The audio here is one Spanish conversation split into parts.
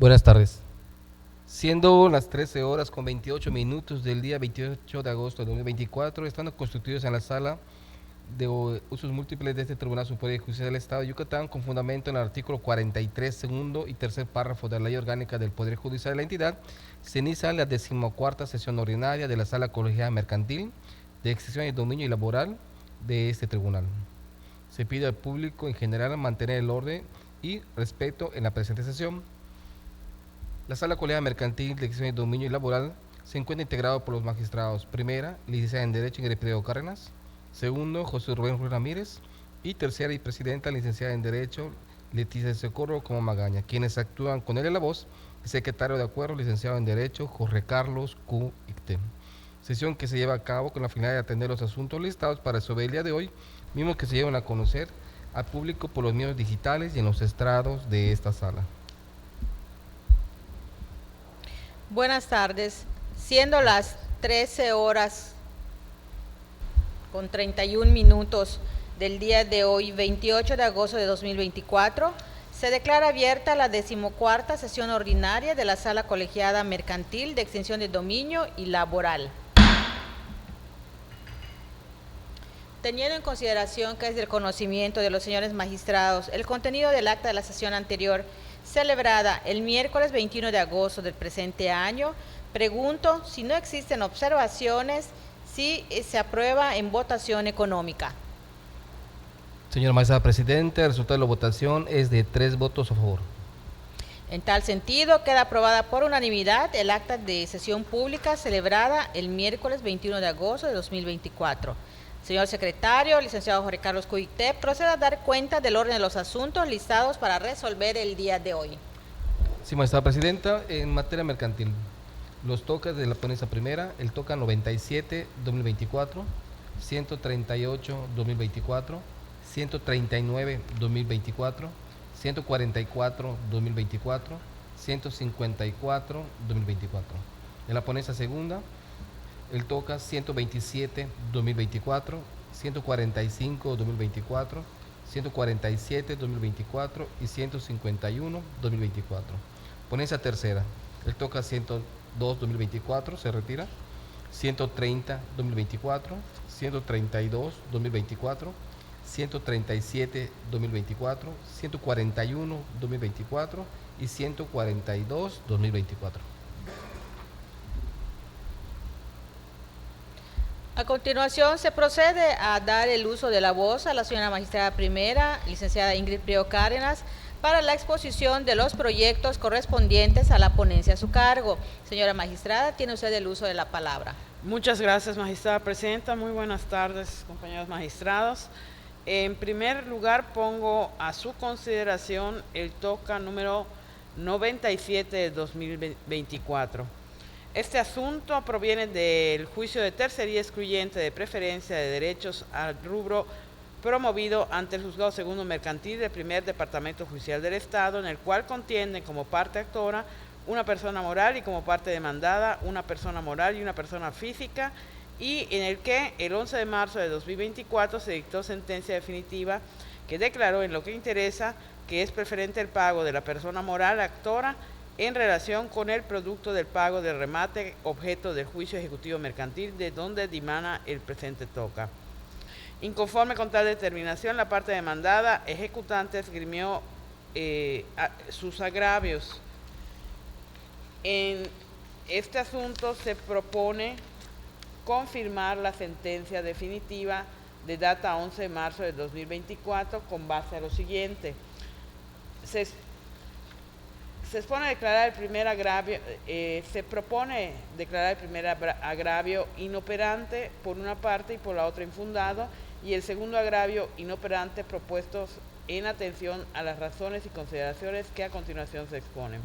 Buenas tardes. Siendo las 13 horas con 28 minutos del día 28 de agosto de 2024, estando constituidos en la sala de usos múltiples de este Tribunal Superior de Justicia del Estado de Yucatán, con fundamento en el artículo 43, segundo y tercer párrafo de la Ley Orgánica del Poder Judicial de la entidad, se inicia la 14ª sesión ordinaria de la Sala Colegiada Mercantil de Excepción y Dominio y Laboral de este tribunal. Se pide al público en general mantener el orden y respeto en la presente sesión. La Sala Colegiada Mercantil de Excepción y Dominio y Laboral se encuentra integrado por los magistrados: primera, licenciada en Derecho Ingrid Priego Cárdenas; segundo, José Rubén Ruiz Ramírez; y tercera y presidenta, licenciada en Derecho Leticia Socorro como Magaña, quienes actúan con él en la voz, el secretario de Acuerdo, licenciado en Derecho Jorge Carlos Q. Icte. Sesión que se lleva a cabo con la finalidad de atender los asuntos listados para resolver el día de hoy, mismos que se llevan a conocer al público por los medios digitales y en los estrados de esta sala. Buenas tardes. Siendo las 13 horas con 31 minutos del día de hoy, 28 de agosto de 2024, se declara abierta la 14ª sesión ordinaria de la Sala Colegiada Mercantil de Extinción de Dominio y Laboral. Teniendo en consideración que es del conocimiento de los señores magistrados el contenido del acta de la sesión anterior, celebrada el miércoles 21 de agosto del presente año, pregunto si no existen observaciones, si se aprueba en votación económica. Señora magistrada presidente, el resultado de la votación es de 3 votos a favor. En tal sentido, queda aprobada por unanimidad el acta de sesión pública celebrada el miércoles 21 de agosto de 2024. Señor secretario, licenciado Jorge Carlos Q. Icte, proceda a dar cuenta del orden de los asuntos listados para resolver el día de hoy. Sí, magistrada presidenta, en materia mercantil, los tocas de la ponencia primera, el toca 97-2024, 138-2024, 139-2024, 144-2024, 154-2024. En la ponencia segunda, el toca 127-2024, 145-2024, 147-2024 y 151-2024. Ponencia tercera, el toca 102-2024, se retira, 130-2024, 132-2024, 137-2024, 141-2024 y 142-2024. A continuación, se procede a dar el uso de la voz a la señora magistrada primera, licenciada Ingrid Priego Cárdenas, para la exposición de los proyectos correspondientes a la ponencia a su cargo. Señora magistrada, tiene usted el uso de la palabra. Muchas gracias, magistrada presidenta. Muy buenas tardes, compañeros magistrados. En primer lugar, pongo a su consideración el toca número 97 de 2024. Este asunto proviene del juicio de tercería excluyente de preferencia de derechos al rubro promovido ante el Juzgado Segundo Mercantil del Primer Departamento Judicial del Estado, en el cual contienden como parte actora una persona moral y como parte demandada una persona moral y una persona física, y en el que el 11 de marzo de 2024 se dictó sentencia definitiva que declaró en lo que interesa que es preferente el pago de la persona moral actora en relación con el producto del pago del remate objeto del juicio ejecutivo mercantil de donde dimana el presente toca. Inconforme con tal determinación, la parte demandada ejecutante esgrimió sus agravios. En este asunto se propone confirmar la sentencia definitiva de data 11 de marzo de 2024 con base a lo siguiente. Se propone declarar el primer agravio inoperante por una parte y por la otra infundado, y el segundo agravio inoperante propuestos en atención a las razones y consideraciones que a continuación se exponen.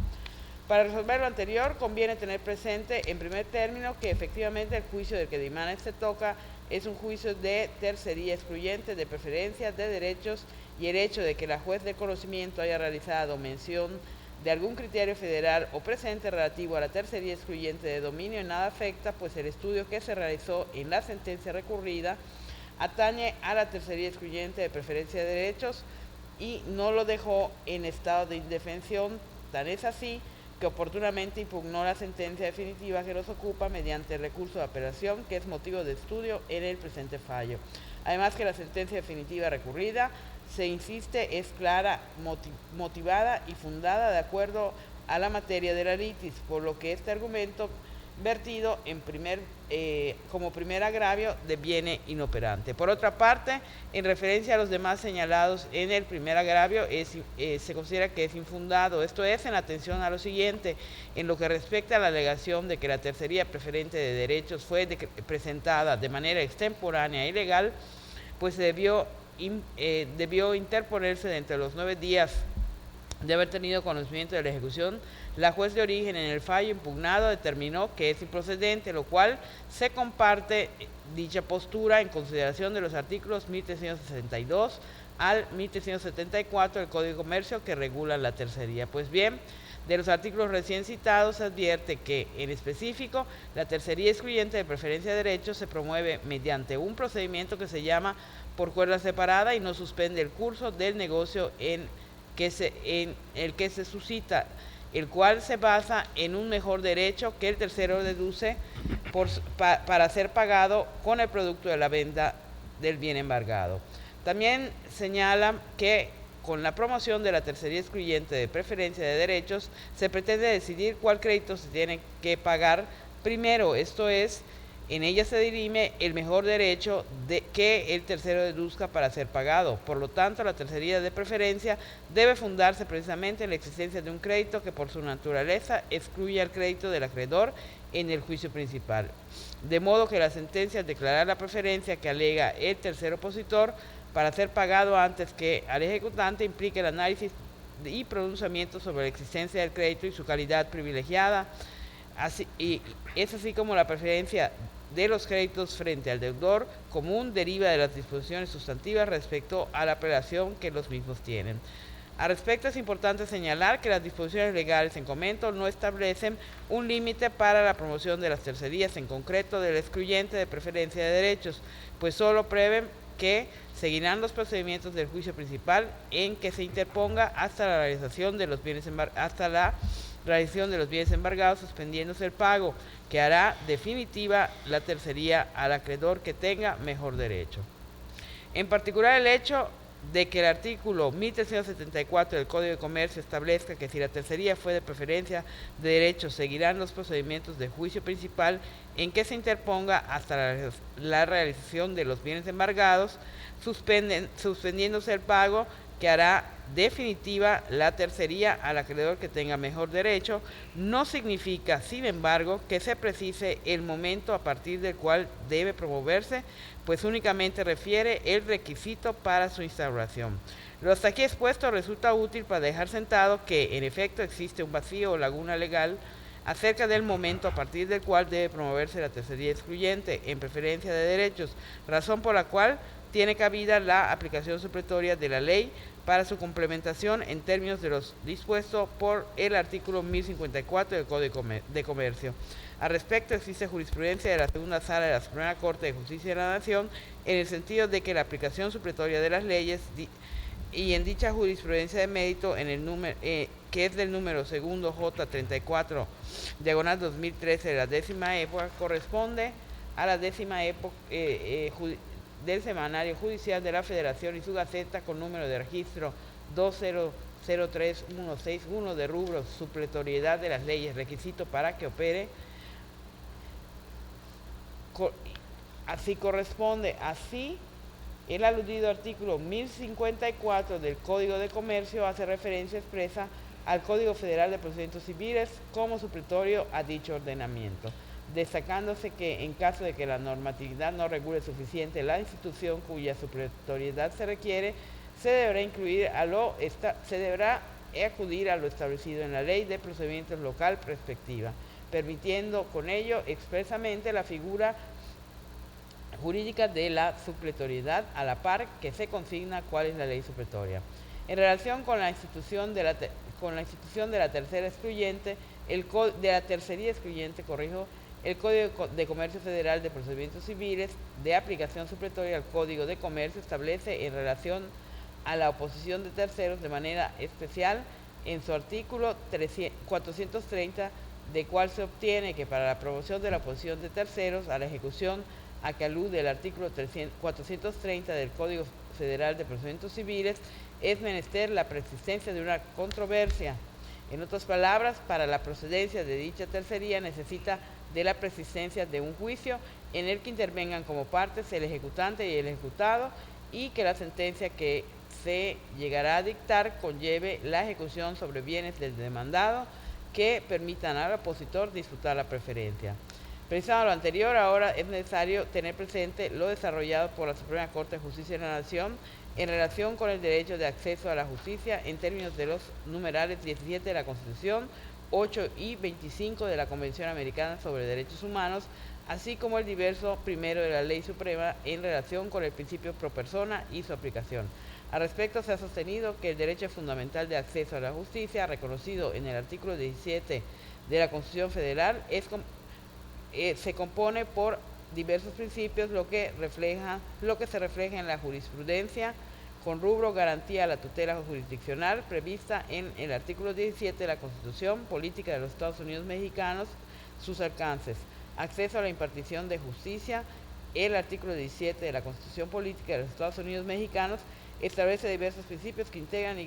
Para resolver lo anterior, conviene tener presente, en primer término, que efectivamente el juicio del que dimana este toca es un juicio de tercería excluyente, de preferencia, de derechos, y el hecho de que la juez de conocimiento haya realizado mención de algún criterio federal o presente relativo a la tercería excluyente de dominio en nada afecta, pues el estudio que se realizó en la sentencia recurrida atañe a la tercería excluyente de preferencia de derechos y no lo dejó en estado de indefensión. Tan es así que oportunamente impugnó la sentencia definitiva que los ocupa mediante recurso de apelación, que es motivo de estudio en el presente fallo. Además que la sentencia definitiva recurrida, se insiste, es clara, motivada y fundada de acuerdo a la materia de la litis, por lo que este argumento vertido en como primer agravio deviene inoperante. Por otra parte, en referencia a los demás señalados en el primer agravio, se considera que es infundado. Esto es, en atención a lo siguiente: en lo que respecta a la alegación de que la tercería preferente de derechos fue presentada de manera extemporánea e ilegal, pues debió interponerse dentro de los 9 días de haber tenido conocimiento de la ejecución. La juez de origen, en el fallo impugnado, determinó que es improcedente, lo cual se comparte dicha postura en consideración de los artículos 1362 al 1374 del Código de Comercio, que regulan la tercería. Pues bien, de los artículos recién citados se advierte que, en específico, la tercería excluyente de preferencia de derechos se promueve mediante un procedimiento que se llama por cuerda separada y no suspende el curso del negocio en el que se suscita, el cual se basa en un mejor derecho que el tercero deduce para ser pagado con el producto de la venta del bien embargado. También señala que con la promoción de la tercería excluyente de preferencia de derechos se pretende decidir cuál crédito se tiene que pagar primero, esto es, en ella se dirime el mejor derecho que el tercero deduzca para ser pagado. Por lo tanto, la tercería de preferencia debe fundarse precisamente en la existencia de un crédito que por su naturaleza excluye al crédito del acreedor en el juicio principal. De modo que la sentencia al declarar la preferencia que alega el tercer opositor para ser pagado antes que al ejecutante implica el análisis y pronunciamiento sobre la existencia del crédito y su calidad privilegiada. Es así como la preferencia de los créditos frente al deudor común deriva de las disposiciones sustantivas respecto a la apelación que los mismos tienen. Al respecto, es importante señalar que las disposiciones legales en comento no establecen un límite para la promoción de las tercerías, en concreto del excluyente de preferencia de derechos, pues solo prevén que seguirán los procedimientos del juicio principal en que se interponga hasta la realización de los bienes embargados, suspendiéndose el pago, que hará definitiva la tercería al acreedor que tenga mejor derecho. En particular, el hecho de que el artículo 1374 del Código de Comercio establezca que si la tercería fue de preferencia de derechos, seguirán los procedimientos de juicio principal en que se interponga hasta la realización de los bienes embargados, suspendiéndose el pago, que hará definitiva la tercería al acreedor que tenga mejor derecho, no significa, sin embargo, que se precise el momento a partir del cual debe promoverse, pues únicamente refiere el requisito para su instauración. Lo hasta aquí expuesto resulta útil para dejar sentado que, en efecto, existe un vacío o laguna legal acerca del momento a partir del cual debe promoverse la tercería excluyente en preferencia de derechos, razón por la cual tiene cabida la aplicación supletoria de la ley para su complementación en términos de los dispuestos por el artículo 1054 del Código de Comercio. Al respecto, existe jurisprudencia de la Segunda Sala de la Suprema Corte de Justicia de la Nación en el sentido de que la aplicación supletoria de las leyes y en dicha jurisprudencia de mérito en el número que es del número segundo J34 diagonal 2013 de la décima época, corresponde a la décima época del Semanario Judicial de la Federación y su Gaceta con número de registro 2003161 de rubro supletoriedad de las leyes, requisito para que opere. Así corresponde. Así, el aludido artículo 1054 del Código de Comercio hace referencia expresa al Código Federal de Procedimientos Civiles como supletorio a dicho ordenamiento, destacándose que en caso de que la normatividad no regule suficiente la institución cuya supletoriedad se requiere, se deberá acudir a lo establecido en la Ley de Procedimientos Local respectiva, permitiendo con ello expresamente la figura jurídica de la supletoriedad a la par que se consigna cuál es la ley supletoria. En relación con la institución de la tercera excluyente, de la tercería excluyente, el Código de Comercio Federal de Procedimientos Civiles de aplicación supletoria al Código de Comercio establece en relación a la oposición de terceros de manera especial en su artículo 430, de cual se obtiene que para la promoción de la oposición de terceros a la ejecución a que alude el artículo 430 del Código Federal de Procedimientos Civiles, es menester la persistencia de una controversia. En otras palabras, para la procedencia de dicha tercería necesita de la persistencia de un juicio en el que intervengan como partes el ejecutante y el ejecutado, y que la sentencia que se llegará a dictar conlleve la ejecución sobre bienes del demandado que permitan al opositor disfrutar la preferencia. Precisado lo anterior, ahora es necesario tener presente lo desarrollado por la Suprema Corte de Justicia de la Nación en relación con el derecho de acceso a la justicia en términos de los numerales 17 de la Constitución, 8 y 25 de la Convención Americana sobre Derechos Humanos, así como el diverso primero de la Ley Suprema en relación con el principio pro persona y su aplicación. Al respecto, se ha sostenido que el derecho fundamental de acceso a la justicia, reconocido en el artículo 17 de la Constitución Federal, se compone por diversos principios, lo que se refleja en la jurisprudencia con rubro garantía a la tutela jurisdiccional prevista en el artículo 17 de la Constitución Política de los Estados Unidos Mexicanos, sus alcances, acceso a la impartición de justicia. El artículo 17 de la Constitución Política de los Estados Unidos Mexicanos establece diversos principios que integran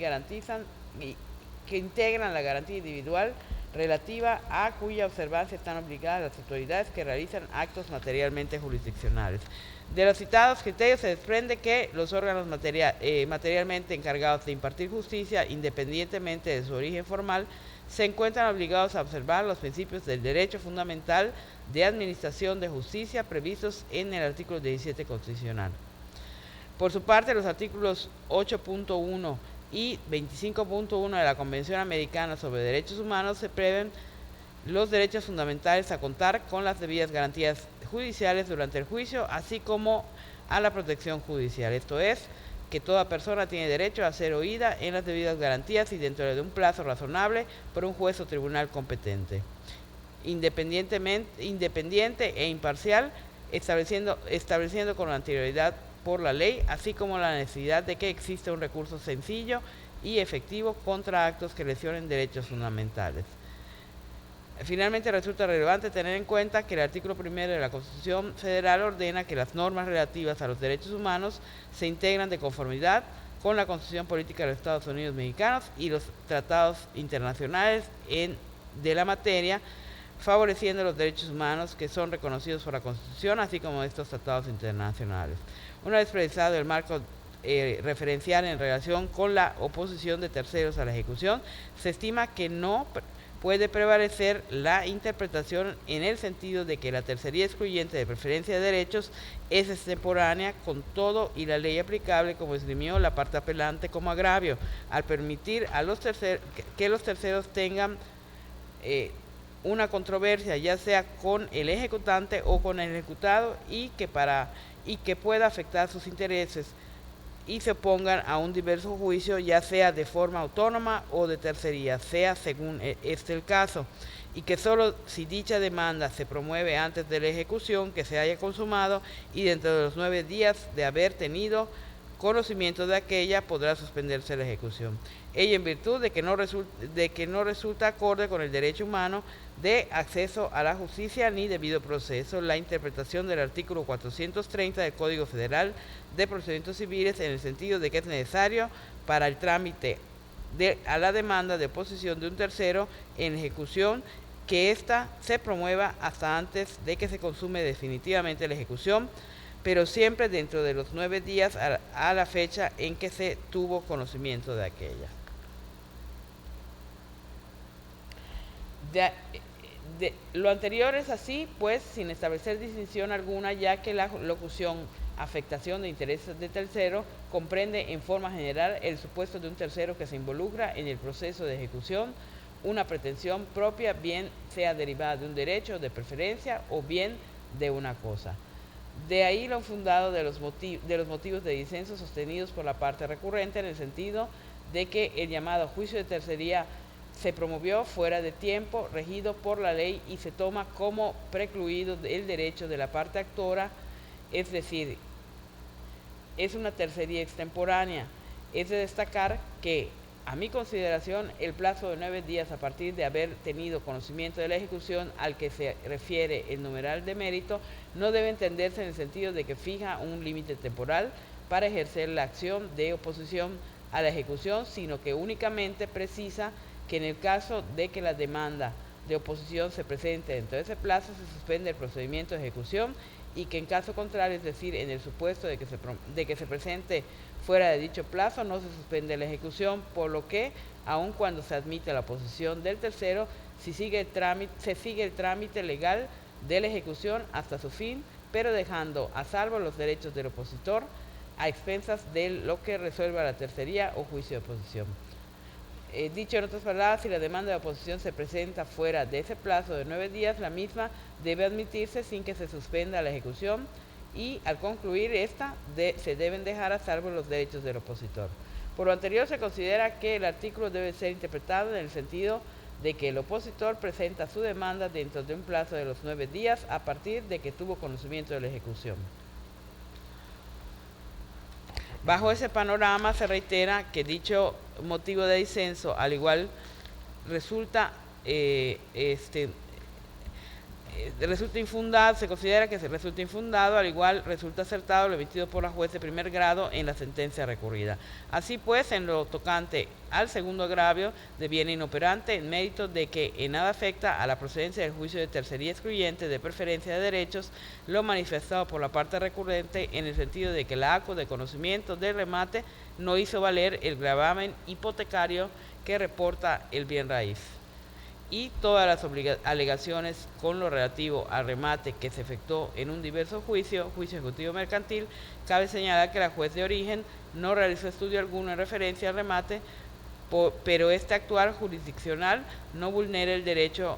la garantía individual relativa a cuya observancia están obligadas las autoridades que realizan actos materialmente jurisdiccionales. De los citados criterios se desprende que los órganos materialmente encargados de impartir justicia, independientemente de su origen formal, se encuentran obligados a observar los principios del derecho fundamental de administración de justicia previstos en el artículo 17 constitucional. Por su parte, los artículos 8.1 y 25.1 de la Convención Americana sobre Derechos Humanos se prevén los derechos fundamentales a contar con las debidas garantías judiciales durante el juicio, así como a la protección judicial. Esto es, que toda persona tiene derecho a ser oída en las debidas garantías y dentro de un plazo razonable por un juez o tribunal competente, independiente e imparcial, estableciendo con anterioridad por la ley, así como la necesidad de que exista un recurso sencillo y efectivo contra actos que lesionen derechos fundamentales. Finalmente, resulta relevante tener en cuenta que el artículo 1 de la Constitución Federal ordena que las normas relativas a los derechos humanos se integran de conformidad con la Constitución Política de los Estados Unidos Mexicanos y los tratados internacionales de la materia, favoreciendo los derechos humanos que son reconocidos por la Constitución, así como estos tratados internacionales. Una vez precisado el marco referencial en relación con la oposición de terceros a la ejecución, se estima que no puede prevalecer la interpretación en el sentido de que la tercería excluyente de preferencia de derechos es extemporánea con todo y la ley aplicable, como esgrimió la parte apelante como agravio, al permitir a que los terceros tengan una controversia, ya sea con el ejecutante o con el ejecutado, y que pueda afectar sus intereses y se opongan a un diverso juicio, ya sea de forma autónoma o de tercería, sea según este el caso, y que solo si dicha demanda se promueve antes de la ejecución que se haya consumado y dentro de los 9 días de haber tenido conocimiento de aquella, podrá suspenderse la ejecución. Ello en virtud de que no resulta acorde con el derecho humano de acceso a la justicia ni debido proceso la interpretación del artículo 430 del Código Federal de Procedimientos Civiles, en el sentido de que es necesario para el trámite a la demanda de oposición de un tercero en ejecución que ésta se promueva hasta antes de que se consume definitivamente la ejecución, pero siempre dentro de los 9 días a la fecha en que se tuvo conocimiento de aquella. Lo anterior es así, pues, sin establecer distinción alguna, ya que la locución afectación de intereses de tercero comprende en forma general el supuesto de un tercero que se involucra en el proceso de ejecución, una pretensión propia, bien sea derivada de un derecho de preferencia o bien de una cosa. De ahí lo fundado de los motivos de disenso sostenidos por la parte recurrente, en el sentido de que el llamado juicio de tercería se promovió fuera de tiempo, regido por la ley, y se toma como precluido el derecho de la parte actora, es decir, es una tercería extemporánea. Es de destacar que a mi consideración, el plazo de 9 días a partir de haber tenido conocimiento de la ejecución al que se refiere el numeral de mérito no debe entenderse en el sentido de que fija un límite temporal para ejercer la acción de oposición a la ejecución, sino que únicamente precisa que en el caso de que la demanda de oposición se presente dentro de ese plazo, se suspende el procedimiento de ejecución y que en caso contrario, es decir, en el supuesto de que se presente fuera de dicho plazo, no se suspende la ejecución, por lo que, aun cuando se admite la oposición del tercero, se sigue el trámite legal de la ejecución hasta su fin, pero dejando a salvo los derechos del opositor a expensas de lo que resuelva la tercería o juicio de oposición. Dicho en otras palabras, si la demanda de oposición se presenta fuera de ese plazo de 9 días, la misma debe admitirse sin que se suspenda la ejecución y al concluir esta se deben dejar a salvo los derechos del opositor. Por lo anterior, se considera que el artículo debe ser interpretado en el sentido de que el opositor presenta su demanda dentro de un plazo de los 9 días a partir de que tuvo conocimiento de la ejecución. Bajo ese panorama se reitera que dicho motivo de disenso, al igual resulta infundado, se considera que se resulta infundado, al igual resulta acertado lo emitido por la juez de primer grado en la sentencia recurrida. Así pues, en lo tocante al segundo agravio deviene inoperante en mérito de que en nada afecta a la procedencia del juicio de tercería excluyente de preferencia de derechos lo manifestado por la parte recurrente en el sentido de que el acto de conocimiento del remate no hizo valer el gravamen hipotecario que reporta el bien raíz. Y todas las alegaciones con lo relativo al remate que se efectuó en un diverso juicio ejecutivo mercantil, cabe señalar que la juez de origen no realizó estudio alguno en referencia al remate, pero este actuar jurisdiccional no vulnera el derecho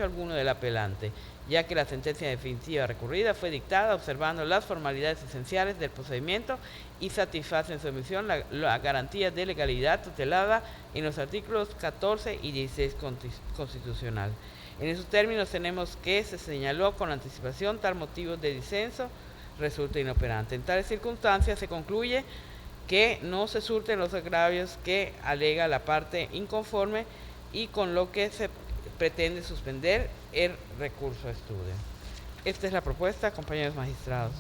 alguno del apelante, ya que la sentencia definitiva recurrida fue dictada observando las formalidades esenciales del procedimiento y satisface en su emisión la garantía de legalidad tutelada en los artículos 14 y 16 constitucional. En esos términos tenemos que se señaló con anticipación tal motivo de disenso resulta inoperante. En tales circunstancias se concluye que no se surten los agravios que alega la parte inconforme y con lo que se pretende suspender el recurso a estudio. Esta es la propuesta, compañeros magistrados.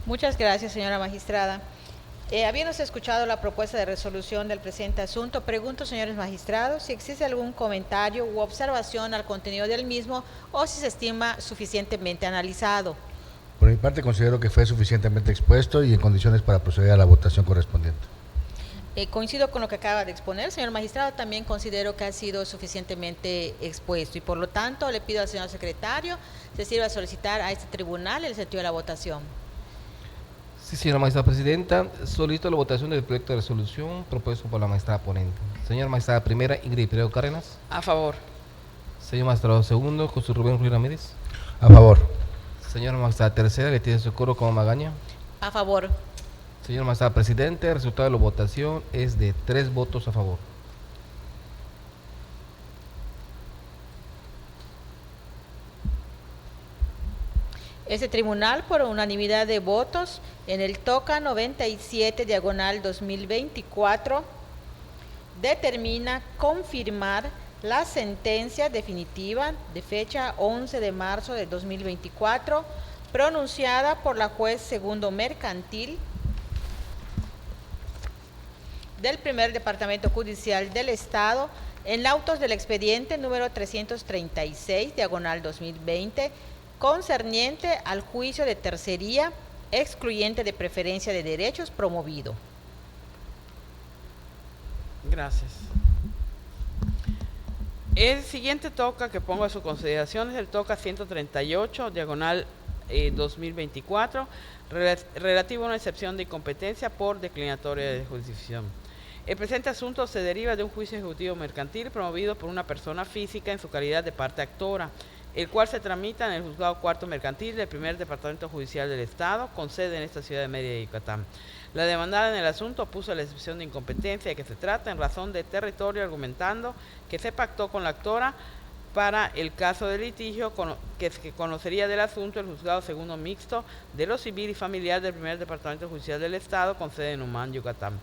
Muchas gracias, señora magistrada. Habiéndose escuchado la propuesta de resolución del presente asunto, pregunto, señores magistrados, si existe algún comentario u observación al contenido del mismo o si se estima suficientemente analizado. Por mi parte, considero que fue suficientemente expuesto y en condiciones para proceder a la votación correspondiente. Coincido con lo que acaba de exponer, señor magistrado. También considero que ha sido suficientemente expuesto y, por lo tanto, le pido al señor secretario se sirva a solicitar a este tribunal el sentido de la votación. Sí, señora magistrada presidenta, solicito la votación del proyecto de resolución propuesto por la magistrada ponente. Señora magistrada primera, Ingrid Pireo Cárdenas. A favor. Señor magistrado segundo, José Rubén Ruiz Ramírez. A favor. Señora magistrada tercera, Leticia Socorro como Magaña. A favor. Señor magistrado presidente, el resultado de la votación es de 3 votos a favor. Este tribunal, por unanimidad de votos, en el TOCA 97/2024, determina confirmar la sentencia definitiva de fecha 11 de marzo de 2024, pronunciada por la juez segundo mercantil del primer departamento judicial del Estado en autos del expediente número 336/2020, concerniente al juicio de tercería excluyente de preferencia de derechos promovido. Gracias. El siguiente TOCA que pongo a su consideración es el TOCA 138/2024, relativo a una excepción de incompetencia por declinatoria de jurisdicción. El presente asunto se deriva de un juicio ejecutivo mercantil promovido por una persona física en su calidad de parte actora, el cual se tramita en el Juzgado Cuarto Mercantil del primer Departamento Judicial del Estado, con sede en esta ciudad de Mérida, Yucatán. La demandada en el asunto opuso la excepción de incompetencia de que se trata en razón de territorio, argumentando que se pactó con la actora para el caso de litigio que conocería del asunto el Juzgado Segundo Mixto de lo Civil y Familiar del Primer Departamento Judicial del Estado con sede en Umán, Yucatán,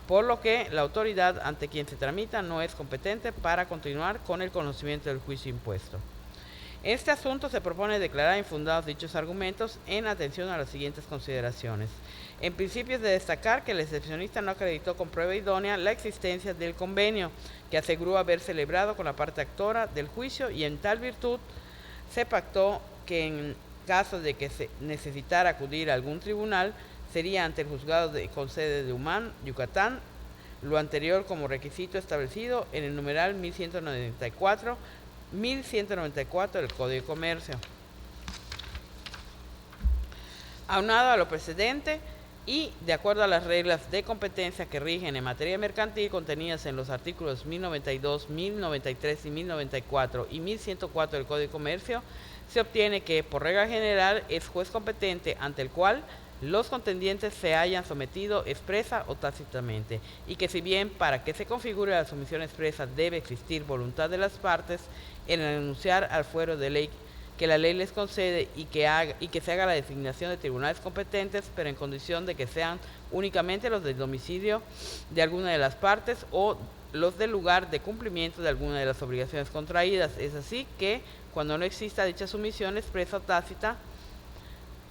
por lo que la autoridad ante quien se tramita no es competente para continuar con el conocimiento del juicio impuesto. En este asunto se propone declarar infundados dichos argumentos en atención a las siguientes consideraciones. En principio es de destacar que el excepcionista no acreditó con prueba idónea la existencia del convenio que aseguró haber celebrado con la parte actora del juicio, y en tal virtud se pactó que en caso de que se necesitara acudir a algún tribunal sería ante el juzgado con sede de Umán, Yucatán, lo anterior como requisito establecido en el numeral 1194 del Código de Comercio. Aunado a lo precedente y de acuerdo a las reglas de competencia que rigen en materia mercantil contenidas en los artículos 1092, 1093 y 1094 y 1104 del Código de Comercio, se obtiene que, por regla general, es juez competente ante el cual los contendientes se hayan sometido expresa o tácitamente, y que si bien para que se configure la sumisión expresa debe existir voluntad de las partes en renunciar al fuero de ley que la ley les concede y que se haga la designación de tribunales competentes, pero en condición de que sean únicamente los del domicilio de alguna de las partes o los del lugar de cumplimiento de alguna de las obligaciones contraídas. Es así que, cuando no exista dicha sumisión expresa o tácita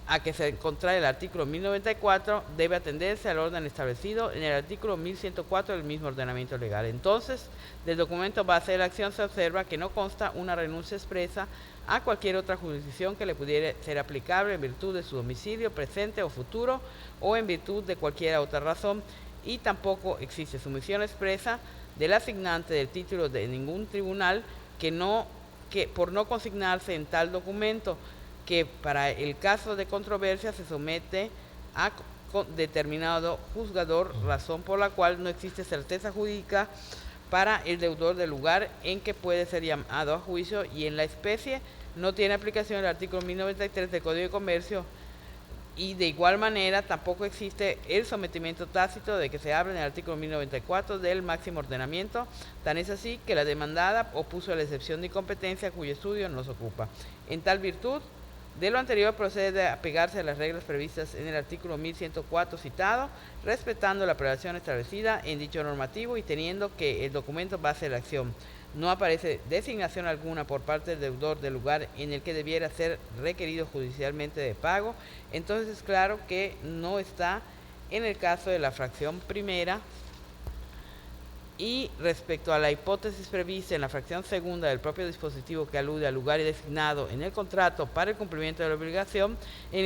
a que se contrae el artículo 1094, debe atenderse al orden establecido en el artículo 1104 del mismo ordenamiento legal. Entonces, del documento base de la acción se observa que no consta una renuncia expresa a cualquier otra jurisdicción que le pudiera ser aplicable en virtud de su domicilio presente o futuro o en virtud de cualquier otra razón, y tampoco existe sumisión expresa del asignante del título de ningún tribunal que por no consignarse en tal documento, que para el caso de controversia se somete a determinado juzgador, razón por la cual no existe certeza jurídica para el deudor del lugar en que puede ser llamado a juicio, y en la especie no tiene aplicación el artículo 1093 del Código de Comercio, y de igual manera tampoco existe el sometimiento tácito de que se habla en el artículo 1094 del máximo ordenamiento. Tan es así que la demandada opuso la excepción de incompetencia cuyo estudio nos ocupa. En tal virtud, de lo anterior procede a apegarse a las reglas previstas en el artículo 1104 citado, respetando la prelación establecida en dicho normativo y teniendo que el documento base de la acción no aparece designación alguna por parte del deudor del lugar en el que debiera ser requerido judicialmente de pago, entonces es claro que no está en el caso de la fracción primera. Y respecto a la hipótesis prevista en la fracción segunda del propio dispositivo que alude al lugar designado en el contrato para el cumplimiento de la obligación, en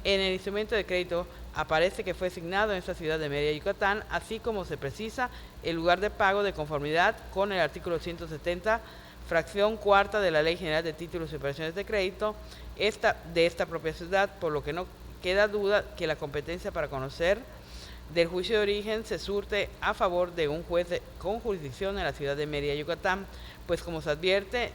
el instrumento de crédito aparece que fue asignado en esta ciudad de Mérida, Yucatán, así como se precisa el lugar de pago de conformidad con el artículo 170, fracción cuarta de la Ley General de Títulos y Operaciones de Crédito de esta propia ciudad, por lo que no queda duda que la competencia para conocer del juicio de origen se surte a favor de un juez con jurisdicción en la ciudad de Mérida, Yucatán, pues como se advierte,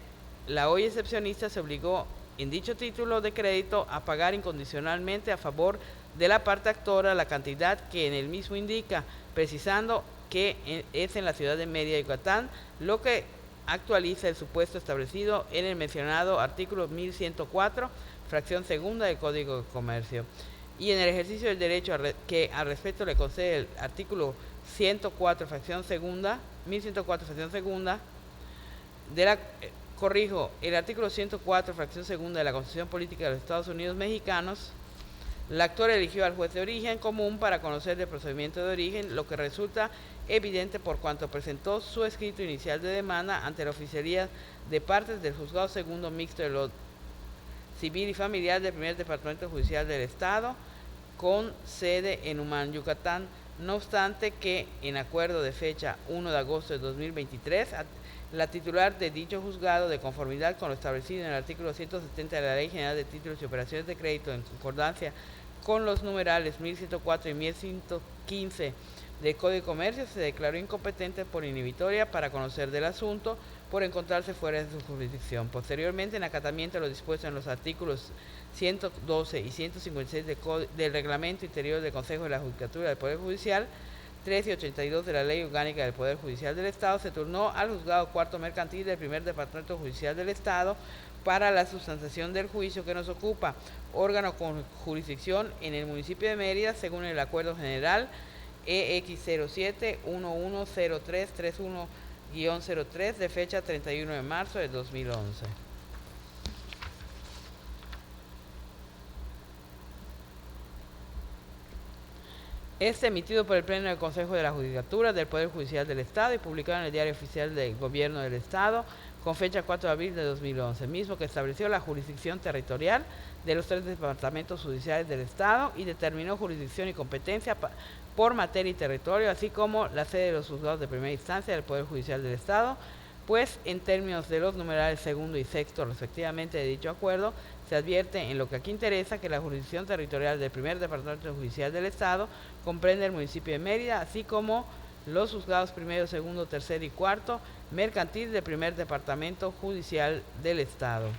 la hoy excepcionista se obligó en dicho título de crédito a pagar incondicionalmente a favor de la parte actora la cantidad que en el mismo indica, precisando que es en la ciudad de Mérida, Yucatán, lo que actualiza el supuesto establecido en el mencionado artículo 1104, fracción segunda del Código de Comercio. Y en el ejercicio del derecho que al respecto le concede el artículo 104, fracción segunda, 1104, fracción segunda, el artículo 104, fracción segunda de la Constitución Política de los Estados Unidos Mexicanos, la actora eligió al juez de origen común para conocer el procedimiento de origen, lo que resulta evidente por cuanto presentó su escrito inicial de demanda ante la oficialía de partes del Juzgado Segundo Mixto de lo Civil y Familiar del Primer Departamento Judicial del Estado, con sede en Umán, Yucatán. No obstante que, en acuerdo de fecha 1 de agosto de 2023, la titular de dicho juzgado, de conformidad con lo establecido en el artículo 170 de la Ley General de Títulos y Operaciones de Crédito, en concordancia con los numerales 1104 y 1115 del Código de Comercio, se declaró incompetente por inhibitoria para conocer del asunto, por encontrarse fuera de su jurisdicción. Posteriormente, en acatamiento a lo dispuesto en los artículos 112 y 156 del Reglamento Interior del Consejo de la Judicatura del Poder Judicial, 3 y 82 de la Ley Orgánica del Poder Judicial del Estado, se turnó al Juzgado Cuarto Mercantil del Primer Departamento Judicial del Estado para la sustanciación del juicio que nos ocupa, órgano con jurisdicción en el municipio de Mérida, según el Acuerdo General EX 07 110331-03 de fecha 31 de marzo de 2011. Este emitido por el Pleno del Consejo de la Judicatura del Poder Judicial del Estado y publicado en el Diario Oficial del Gobierno del Estado con fecha 4 de abril de 2011, mismo que estableció la jurisdicción territorial de los 3 departamentos judiciales del Estado y determinó jurisdicción y competencia por materia y territorio, así como la sede de los juzgados de primera instancia del Poder Judicial del Estado, pues en términos de los numerales segundo y sexto respectivamente de dicho acuerdo, se advierte en lo que aquí interesa que la jurisdicción territorial del Primer Departamento Judicial del Estado comprende el municipio de Mérida, así como los juzgados primero, segundo, tercero y cuarto mercantil del Primer Departamento Judicial del Estado.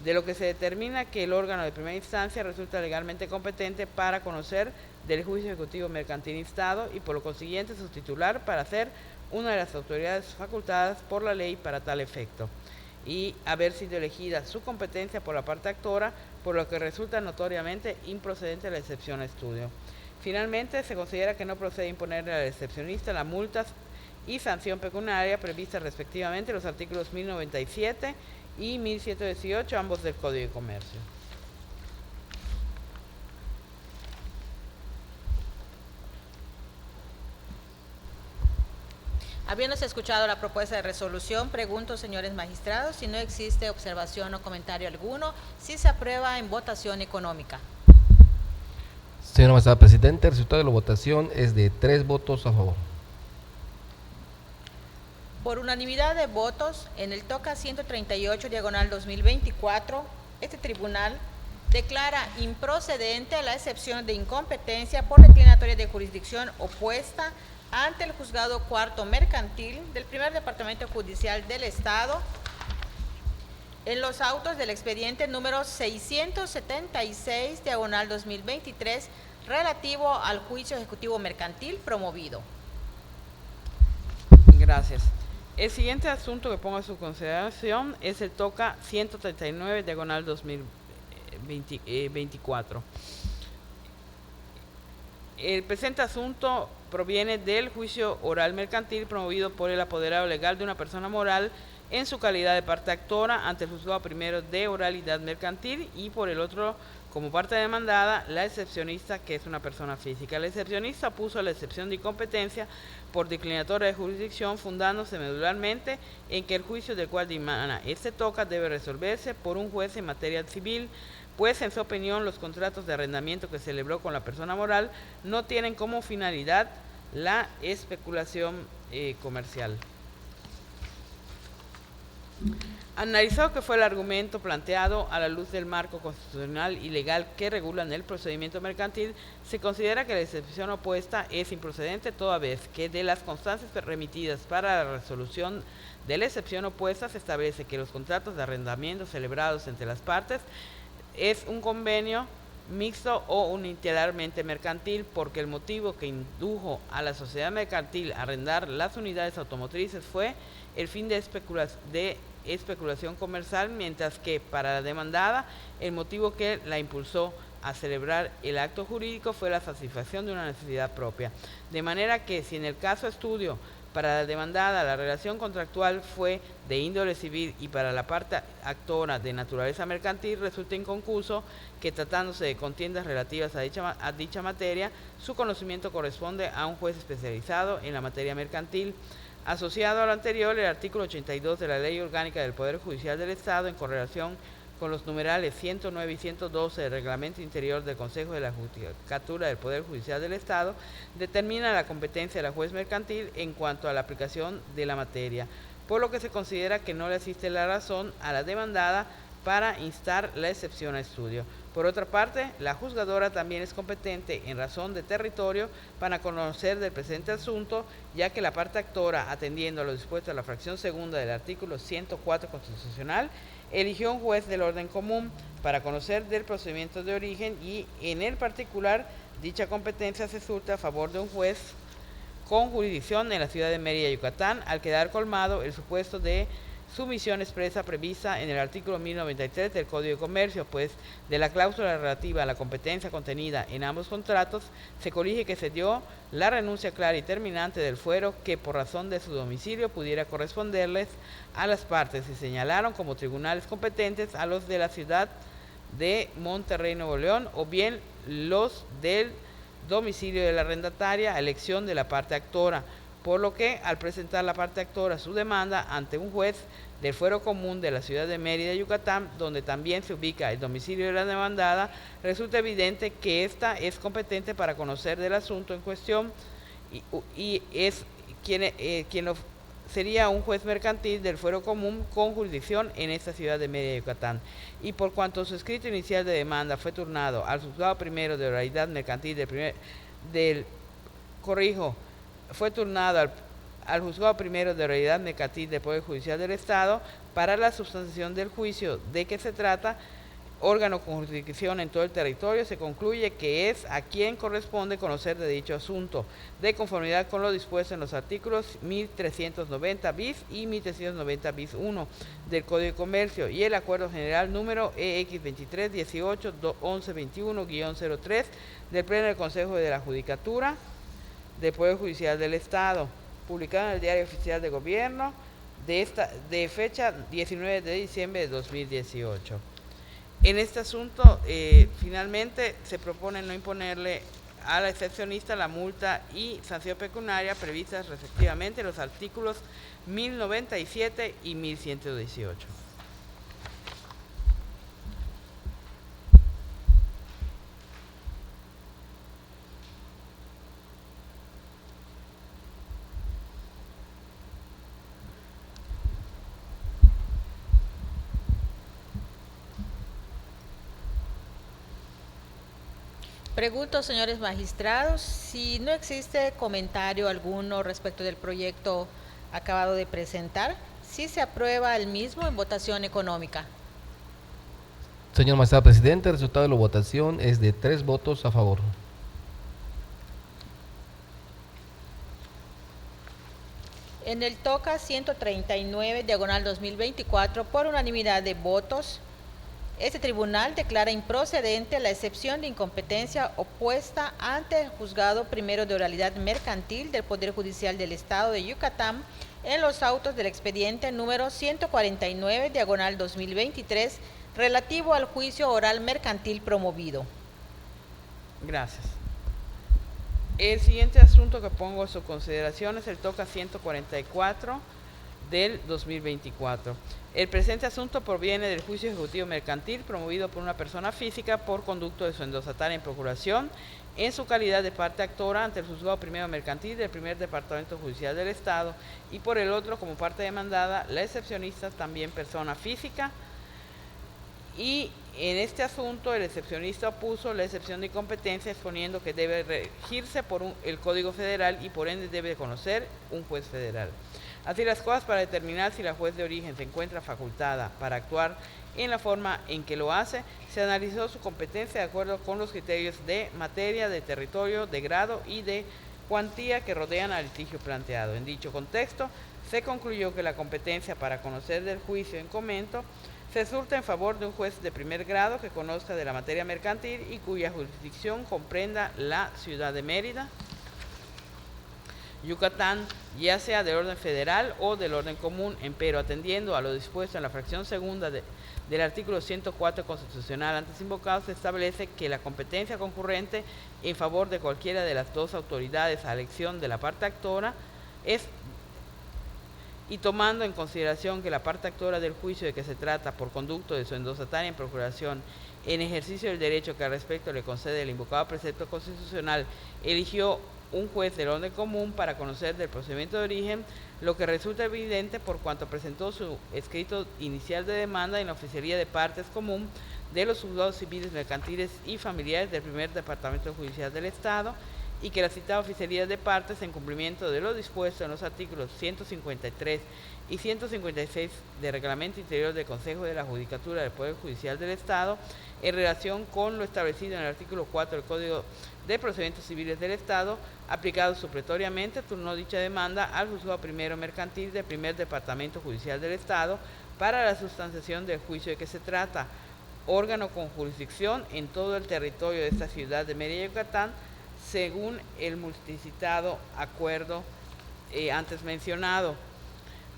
De lo que se determina que el órgano de primera instancia resulta legalmente competente para conocer del juicio ejecutivo mercantil instado y por lo consiguiente su titular para ser una de las autoridades facultadas por la ley para tal efecto, y haber sido elegida su competencia por la parte actora, por lo que resulta notoriamente improcedente la excepción a estudio. Finalmente, se considera que no procede imponerle al excepcionista las multas y sanción pecuniaria previstas respectivamente en los artículos 1097 y 1118, ambos del Código de Comercio. Habiéndose escuchado la propuesta de resolución, pregunto, señores magistrados, si no existe observación o comentario alguno, si se aprueba en votación económica. Señora magistrada presidente, el resultado de la votación es de 3 votos a favor. Por unanimidad de votos, en el TOCA 138, diagonal 2024, este tribunal declara improcedente la excepción de incompetencia por declinatoria de jurisdicción opuesta ante el Juzgado Cuarto Mercantil del Primer Departamento Judicial del Estado en los autos del expediente número 676, diagonal 2023, relativo al juicio ejecutivo mercantil promovido. Gracias. El siguiente asunto que pongo a su consideración es el TOCA 139, diagonal 2024. El presente asunto proviene del juicio oral mercantil promovido por el apoderado legal de una persona moral en su calidad de parte actora ante el juzgado primero de oralidad mercantil y por el otro, como parte demandada, la excepcionista, que es una persona física. La excepcionista puso la excepción de incompetencia por declinatoria de jurisdicción, fundándose medularmente en que el juicio del cual dimana este TOCA debe resolverse por un juez en materia civil, pues en su opinión los contratos de arrendamiento que celebró con la persona moral no tienen como finalidad la especulación comercial. Analizado que fue el argumento planteado a la luz del marco constitucional y legal que regulan el procedimiento mercantil, se considera que la excepción opuesta es improcedente toda vez que de las constancias remitidas para la resolución de la excepción opuesta se establece que los contratos de arrendamiento celebrados entre las partes es un convenio mixto o unilateralmente mercantil, porque el motivo que indujo a la sociedad mercantil a arrendar las unidades automotrices fue el fin de especulación comercial, mientras que para la demandada el motivo que la impulsó a celebrar el acto jurídico fue la satisfacción de una necesidad propia. De manera que si en el caso estudio para la demandada la relación contractual fue de índole civil y para la parte actora de naturaleza mercantil, resulta inconcluso que tratándose de contiendas relativas a dicha materia, su conocimiento corresponde a un juez especializado en la materia mercantil. Asociado a lo anterior, el artículo 82 de la Ley Orgánica del Poder Judicial del Estado, en correlación con los numerales 109 y 112 del Reglamento Interior del Consejo de la Judicatura del Poder Judicial del Estado, determina la competencia de la juez mercantil en cuanto a la aplicación de la materia, por lo que se considera que no le asiste la razón a la demandada para instar la excepción a estudio. Por otra parte, la juzgadora también es competente en razón de territorio para conocer del presente asunto, ya que la parte actora, atendiendo a lo dispuesto en la fracción segunda del artículo 104 constitucional, eligió un juez del orden común para conocer del procedimiento de origen y, en el particular, dicha competencia se surte a favor de un juez con jurisdicción en la ciudad de Mérida, Yucatán, al quedar colmado el supuesto de sumisión expresa prevista en el artículo 1093 del Código de Comercio, pues de la cláusula relativa a la competencia contenida en ambos contratos, se corrige que se dio la renuncia clara y terminante del fuero que por razón de su domicilio pudiera corresponderles a las partes y señalaron como tribunales competentes a los de la ciudad de Monterrey, Nuevo León, o bien los del domicilio de la arrendataria a elección de la parte actora, por lo que al presentar la parte actora su demanda ante un juez del fuero común de la ciudad de Mérida, Yucatán, donde también se ubica el domicilio de la demandada, resulta evidente que ésta es competente para conocer del asunto en cuestión y es quien sería un juez mercantil del fuero común con jurisdicción en esta ciudad de Mérida, Yucatán. Y por cuanto su escrito inicial de demanda fue turnado al juzgado primero de oralidad mercantil fue turnado al juzgado primero de oralidad mercantil del Poder Judicial del Estado para la sustanciación del juicio de que se trata, órgano con jurisdicción en todo el territorio, se concluye que es a quien corresponde conocer de dicho asunto, de conformidad con lo dispuesto en los artículos 1390 bis y 1390 bis 1 del Código de Comercio y el Acuerdo General número EX 23 18 11 21-03 del Pleno del Consejo de la Judicatura del Poder Judicial del Estado, publicado en el Diario Oficial de Gobierno de fecha 19 de diciembre de 2018. En este asunto, finalmente, se propone no imponerle a la excepcionista la multa y sanción pecuniaria previstas respectivamente en los artículos 1097 y 1118. Pregunto, señores magistrados, si no existe comentario alguno respecto del proyecto acabado de presentar, si se aprueba el mismo en votación económica. Señor magistrado presidente, el resultado de la votación es de 3 votos a favor. En el TOCA 139, diagonal 2024, por unanimidad de votos, este tribunal declara improcedente la excepción de incompetencia opuesta ante el Juzgado Primero de Oralidad Mercantil del Poder Judicial del Estado de Yucatán en los autos del expediente número 149, diagonal 2023, relativo al juicio oral mercantil promovido. Gracias. El siguiente asunto que pongo a su consideración es el TOCA 144 del 2024. El presente asunto proviene del juicio ejecutivo mercantil promovido por una persona física por conducto de su endosataria en procuración en su calidad de parte actora ante el juzgado primero mercantil del primer departamento judicial del Estado y por el otro como parte demandada la excepcionista también persona física, y en este asunto el excepcionista opuso la excepción de incompetencia exponiendo que debe regirse por el Código Federal y por ende debe conocer un juez federal. Así las cosas, para determinar si la juez de origen se encuentra facultada para actuar en la forma en que lo hace, se analizó su competencia de acuerdo con los criterios de materia, de territorio, de grado y de cuantía que rodean al litigio planteado. En dicho contexto, se concluyó que la competencia para conocer del juicio en comento se surta en favor de un juez de primer grado que conozca de la materia mercantil y cuya jurisdicción comprenda la ciudad de Mérida, Yucatán, ya sea del orden federal o del orden común, empero atendiendo a lo dispuesto en la fracción segunda del artículo 104 constitucional antes invocado, se establece que la competencia concurrente en favor de cualquiera de las dos autoridades a elección de la parte actora es, y tomando en consideración que la parte actora del juicio de que se trata por conducto de su endosataria en procuración en ejercicio del derecho que al respecto le concede el invocado precepto constitucional, eligió un juez del orden común para conocer del procedimiento de origen, lo que resulta evidente por cuanto presentó su escrito inicial de demanda en la Oficialía de Partes Común de los Juzgados Civiles, Mercantiles y Familiares del primer Departamento Judicial del Estado, y que la citada oficialía de partes, en cumplimiento de lo dispuesto en los artículos 153 y 156 del Reglamento Interior del Consejo de la Judicatura del Poder Judicial del Estado, en relación con lo establecido en el artículo 4 del Código de Procedimientos Civiles del Estado, aplicado supletoriamente, turnó dicha demanda al Juzgado Primero Mercantil del Primer Departamento Judicial del Estado para la sustanciación del juicio de que se trata, órgano con jurisdicción en todo el territorio de esta ciudad de Mérida, Yucatán, según el multicitado acuerdo antes mencionado.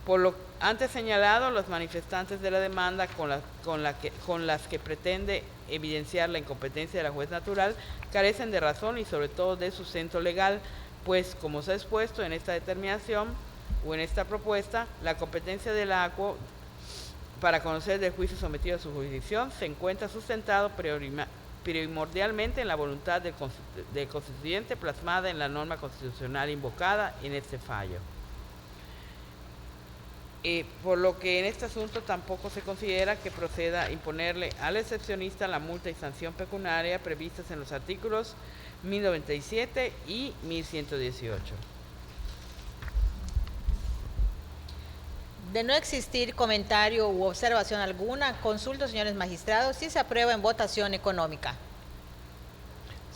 Por lo antes señalado, los manifestantes de la demanda con las que pretende evidenciar la incompetencia de la juez natural carecen de razón y sobre todo de sustento legal, pues como se ha expuesto en esta determinación o en esta propuesta, la competencia de la ACUO para conocer del juicio sometido a su jurisdicción se encuentra sustentado primordialmente en la voluntad del constituyente plasmada en la norma constitucional invocada en este fallo. Por lo que en este asunto tampoco se considera que proceda imponerle al excepcionista la multa y sanción pecuniaria previstas en los artículos 1097 y 1118. De no existir comentario u observación alguna, consulto, señores magistrados, si se aprueba en votación económica.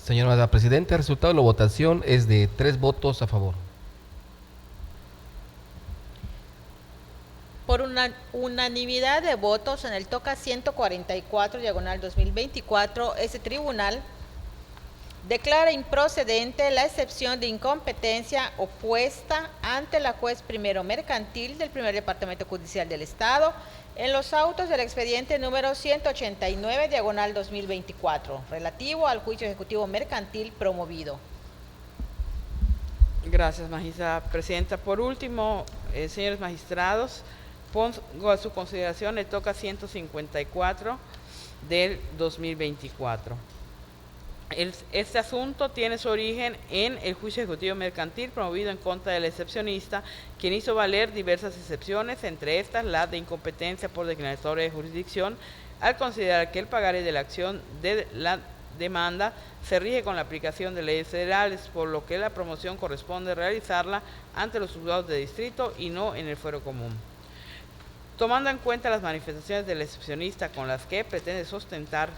Señora Presidenta, el resultado de la votación es de 3 votos a favor. Por unanimidad de votos en el toca 144, diagonal 2024, este tribunal declara improcedente la excepción de incompetencia opuesta ante la juez primero mercantil del Primer Departamento Judicial del Estado en los autos del expediente número 189, diagonal 2024, relativo al juicio ejecutivo mercantil promovido. Gracias, magistrada presidenta. Por último, señores magistrados, pongo a su consideración el toca 154 del 2024. Este asunto tiene su origen en el juicio ejecutivo mercantil promovido en contra del excepcionista, quien hizo valer diversas excepciones, entre estas la de incompetencia por declaratoria de jurisdicción, al considerar que el pagaré de la acción de la demanda se rige con la aplicación de leyes federales, por lo que la promoción corresponde realizarla ante los juzgados de distrito y no en el fuero común. Tomando en cuenta las manifestaciones del excepcionista con las que pretende sostener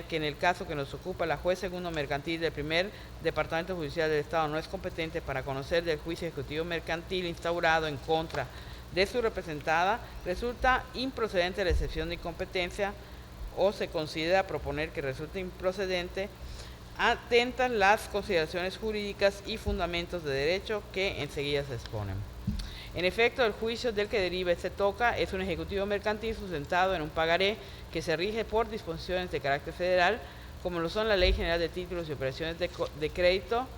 que en el caso que nos ocupa la juez segundo mercantil del Primer Departamento Judicial del Estado no es competente para conocer del juicio ejecutivo mercantil instaurado en contra de su representada, resulta improcedente la excepción de incompetencia o se considera proponer que resulta improcedente atentas las consideraciones jurídicas y fundamentos de derecho que enseguida se exponen. En efecto, el juicio del que deriva este toca es un ejecutivo mercantil sustentado en un pagaré que se rige por disposiciones de carácter federal, como lo son la Ley General de Títulos y Operaciones de Crédito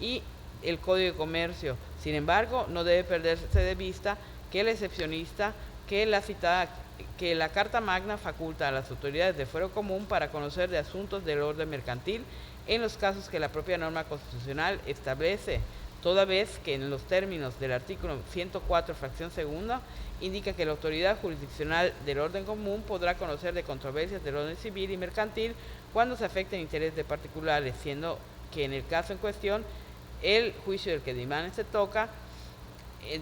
y el Código de Comercio. Sin embargo, no debe perderse de vista que el excepcionista, que la Carta Magna faculta a las autoridades del fuero común para conocer de asuntos del orden mercantil en los casos que la propia norma constitucional establece, toda vez que en los términos del artículo 104, fracción segunda, indica que la autoridad jurisdiccional del orden común podrá conocer de controversias del orden civil y mercantil cuando se afecten intereses de particulares, siendo que en el caso en cuestión, el juicio del que dimane se toca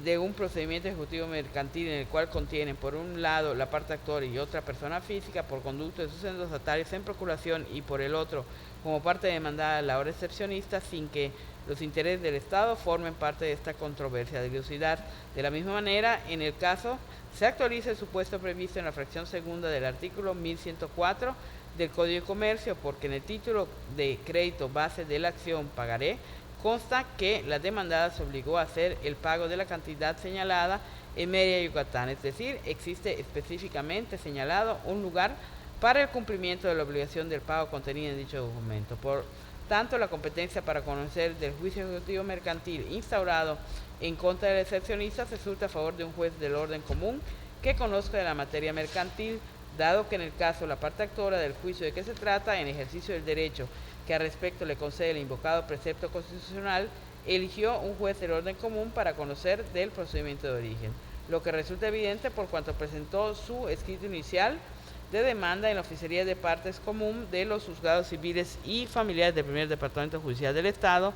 de un procedimiento ejecutivo mercantil en el cual contienen por un lado la parte actora y otra persona física por conducto de sus endostatarios en procuración y por el otro como parte demandada la hora excepcionista sin que los intereses del Estado formen parte de esta controversia de dilucidar. De la misma manera, en el caso, se actualiza el supuesto previsto en la fracción segunda del artículo 1104 del Código de Comercio, porque en el título de crédito base de la acción pagaré consta que la demandada se obligó a hacer el pago de la cantidad señalada en Mérida, Yucatán, es decir, existe específicamente señalado un lugar para el cumplimiento de la obligación del pago contenida en dicho documento. Por tanto, la competencia para conocer del juicio ejecutivo mercantil instaurado en contra del excepcionista resulta a favor de un juez del orden común que conozca de la materia mercantil, dado que en el caso la parte actora del juicio de que se trata, en ejercicio del derecho que al respecto le concede el invocado precepto constitucional, eligió un juez del orden común para conocer del procedimiento de origen, lo que resulta evidente por cuanto presentó su escrito inicial de demanda en la Oficialía de Partes Común de los Juzgados Civiles y Familiares del Primer Departamento Judicial del Estado,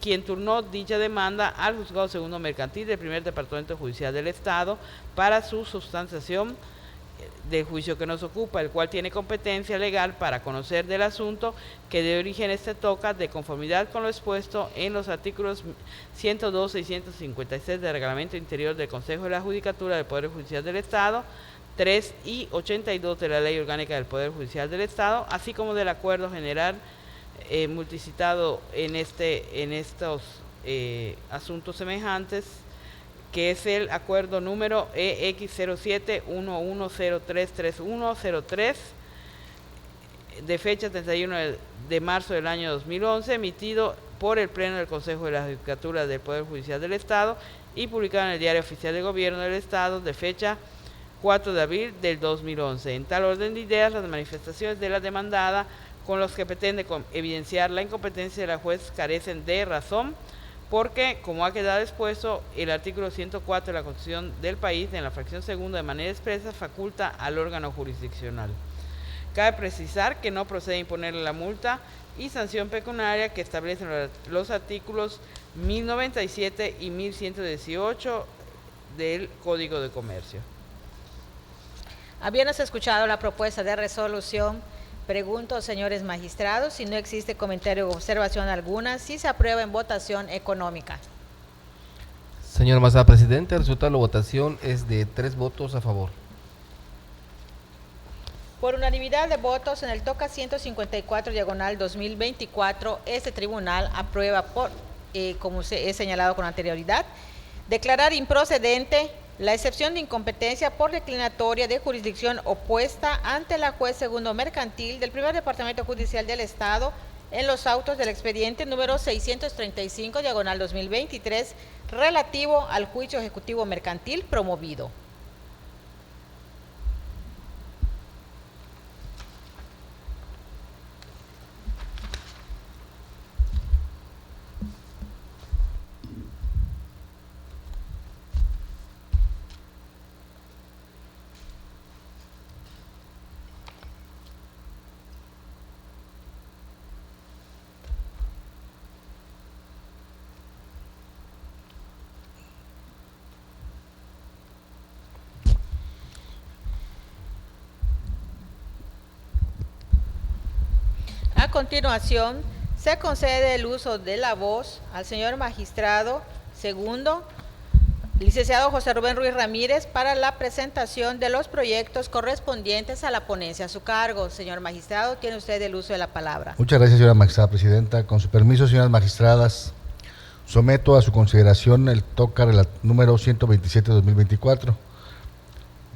quien turnó dicha demanda al Juzgado Segundo Mercantil del Primer Departamento Judicial del Estado para su sustanciación del juicio que nos ocupa, el cual tiene competencia legal para conocer del asunto que de origen este toca de conformidad con lo expuesto en los artículos 112 y 156 del Reglamento Interior del Consejo de la Judicatura del Poder Judicial del Estado, 3 y 82 de la Ley Orgánica del Poder Judicial del Estado, así como del Acuerdo General multicitado en estos asuntos semejantes, que es el acuerdo número EX0711033103 de fecha 31 de marzo del año 2011, emitido por el Pleno del Consejo de la Judicatura del Poder Judicial del Estado y publicado en el Diario Oficial de Gobierno del Estado de fecha 4 de abril del 2011. En tal orden de ideas, las manifestaciones de la demandada con los que pretende evidenciar la incompetencia de la juez carecen de razón, porque, como ha quedado expuesto, el artículo 104 de la Constitución del país, en la fracción segunda, de manera expresa, faculta al órgano jurisdiccional. Cabe precisar que no procede imponerle la multa y sanción pecuniaria que establecen los artículos 1097 y 1118 del Código de Comercio. Habiéndose escuchado la propuesta de resolución, pregunto, señores magistrados, si no existe comentario o observación alguna, si se aprueba en votación económica. Señora Mazada, Presidente, el resultado de la votación es de 3 votos a favor. Por unanimidad de votos, en el toca 154/2024, este tribunal aprueba, como se he señalado con anterioridad, declarar improcedente la excepción de incompetencia por declinatoria de jurisdicción opuesta ante la juez segundo mercantil del Primer Departamento Judicial del Estado en los autos del expediente número 635/2023 relativo al juicio ejecutivo mercantil promovido. A continuación, se concede el uso de la voz al señor magistrado segundo, licenciado José Rubén Ruiz Ramírez, para la presentación de los proyectos correspondientes a la ponencia a su cargo. Señor magistrado, tiene usted el uso de la palabra. Muchas gracias, señora magistrada presidenta. Con su permiso, señoras magistradas, someto a su consideración el TOCA número 127/2024,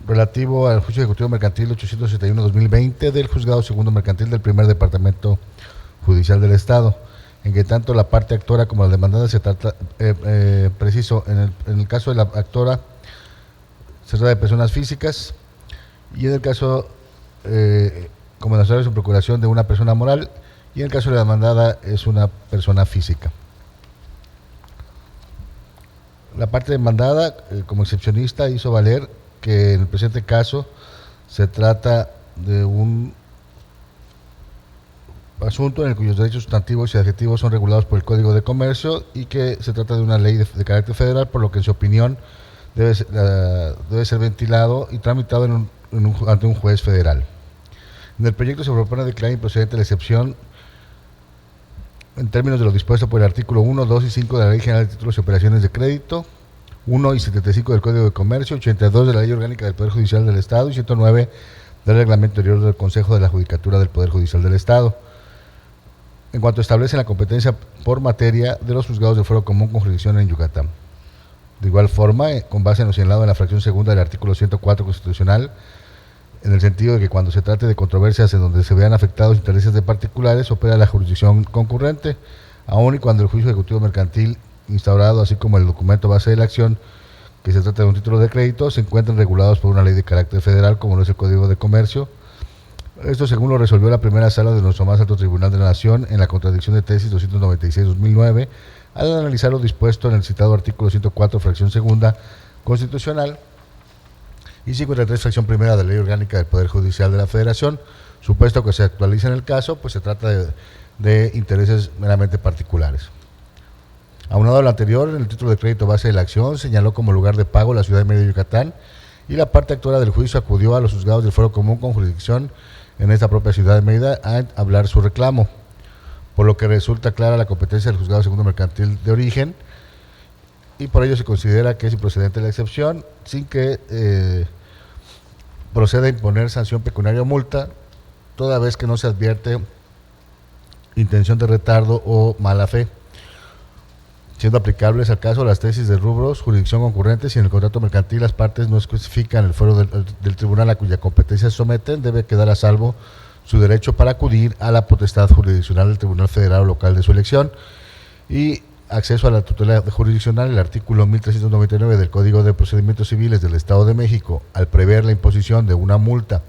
relativo al juicio ejecutivo mercantil 861/2020 del Juzgado Segundo Mercantil del Primer Departamento Judicial del Estado, en que tanto la parte actora como la demandada se trata, preciso, en el caso de la actora se trata de personas físicas y en el caso, como en su procuración, de una persona moral, y en el caso de la demandada es una persona física. La parte demandada, como excepcionista, hizo valer que en el presente caso se trata de un asunto en el cuyos derechos sustantivos y adjetivos son regulados por el Código de Comercio y que se trata de una ley de carácter federal, por lo que en su opinión debe ser ventilado y tramitado ante un juez federal. En el proyecto se propone declarar improcedente la excepción en términos de lo dispuesto por el artículo 1, 2 y 5 de la Ley General de Títulos y Operaciones de Crédito, 1 y 75 del Código de Comercio, 82 de la Ley Orgánica del Poder Judicial del Estado y 109 del Reglamento Interior del Consejo de la Judicatura del Poder Judicial del Estado, en cuanto establece la competencia por materia de los juzgados del Fuero Común con jurisdicción en Yucatán. De igual forma, con base en lo señalado en la fracción segunda del artículo 104 constitucional, en el sentido de que cuando se trate de controversias en donde se vean afectados intereses de particulares, opera la jurisdicción concurrente, aun y cuando el juicio ejecutivo mercantil instaurado, así como el documento base de la acción, que se trata de un título de crédito, se encuentran regulados por una ley de carácter federal, como lo es el Código de Comercio. Esto según lo resolvió la primera sala de nuestro más alto tribunal de la Nación en la contradicción de tesis 296/2009, al analizar lo dispuesto en el citado artículo 104, fracción segunda constitucional, y 53, fracción primera de la Ley Orgánica del Poder Judicial de la Federación. Supuesto que se actualice en el caso, pues se trata de intereses meramente particulares. Aunado a lo anterior, en el título de crédito base de la acción señaló como lugar de pago la ciudad de Mérida, Yucatán, y la parte actora del juicio acudió a los juzgados del Fuero Común con jurisdicción en esta propia ciudad de Mérida a hablar su reclamo, por lo que resulta clara la competencia del Juzgado Segundo Mercantil de Origen, y por ello se considera que es improcedente la excepción, sin que proceda a imponer sanción pecuniaria o multa, toda vez que no se advierte intención de retardo o mala fe, siendo aplicables al caso las tesis de rubros, jurisdicción concurrente. Si en el contrato mercantil las partes no especifican el fuero del tribunal a cuya competencia se someten, debe quedar a salvo su derecho para acudir a la potestad jurisdiccional del Tribunal Federal o local de su elección. Y acceso a la tutela jurisdiccional, el artículo 1399 del Código de Procedimientos Civiles del Estado de México, al prever la imposición de una multa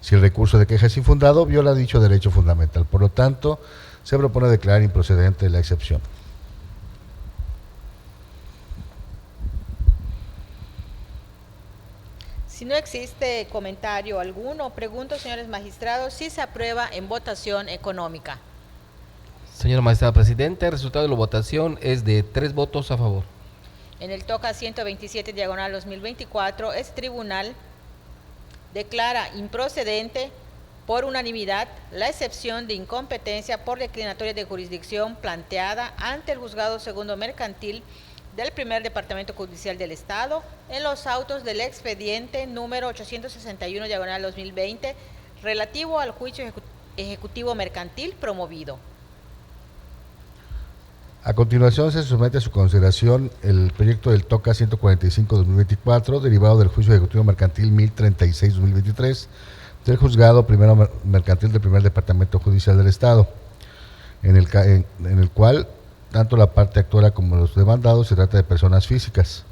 si el recurso de queja es infundado, viola dicho derecho fundamental. Por lo tanto, se propone declarar improcedente la excepción. Si no existe comentario alguno, pregunto, señores magistrados, si se aprueba en votación económica. Señora magistrada presidenta, el resultado de la votación es de 3 votos a favor. En el TOCA 127 diagonal 2024, este tribunal declara improcedente por unanimidad la excepción de incompetencia por declinatoria de jurisdicción planteada ante el Juzgado Segundo Mercantil del Primer Departamento Judicial del Estado en los autos del expediente número 861 diagonal 2020 relativo al juicio ejecutivo mercantil promovido. A continuación se somete a su consideración el proyecto del TOCA 145-2024, derivado del juicio ejecutivo mercantil 1036-2023 del Juzgado Primero Mercantil del Primer Departamento Judicial del Estado, en el cual tanto la parte actora como los demandados se trata de personas físicas.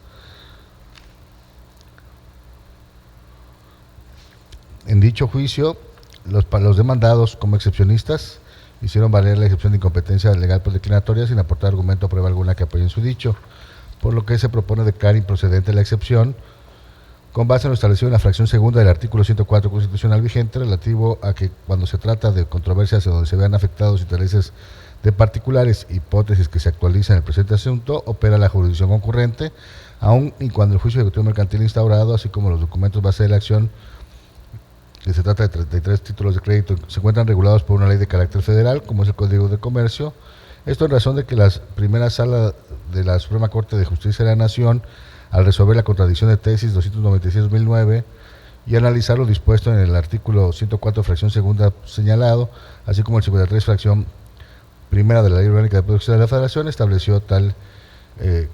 En dicho juicio, los demandados como excepcionistas hicieron valer la excepción de incompetencia legal por declinatoria sin aportar argumento o prueba alguna que apoye en su dicho, por lo que se propone declarar improcedente la excepción con base en lo establecido en la fracción segunda del artículo 104 constitucional vigente, relativo a que cuando se trata de controversias en donde se vean afectados intereses de particulares, hipótesis que se actualizan en el presente asunto, opera la jurisdicción concurrente, aun y cuando el juicio ejecutivo mercantil instaurado, así como los documentos base de la acción, que se trata de 33 títulos de crédito, se encuentran regulados por una ley de carácter federal, como es el Código de Comercio. Esto en razón de que la primera sala de la Suprema Corte de Justicia de la Nación, al resolver la contradicción de tesis 296-2009 y analizar lo dispuesto en el artículo 104, fracción segunda señalado, así como el 53, fracción primera de la Ley Orgánica de Poder Judicial de la Federación, estableció tal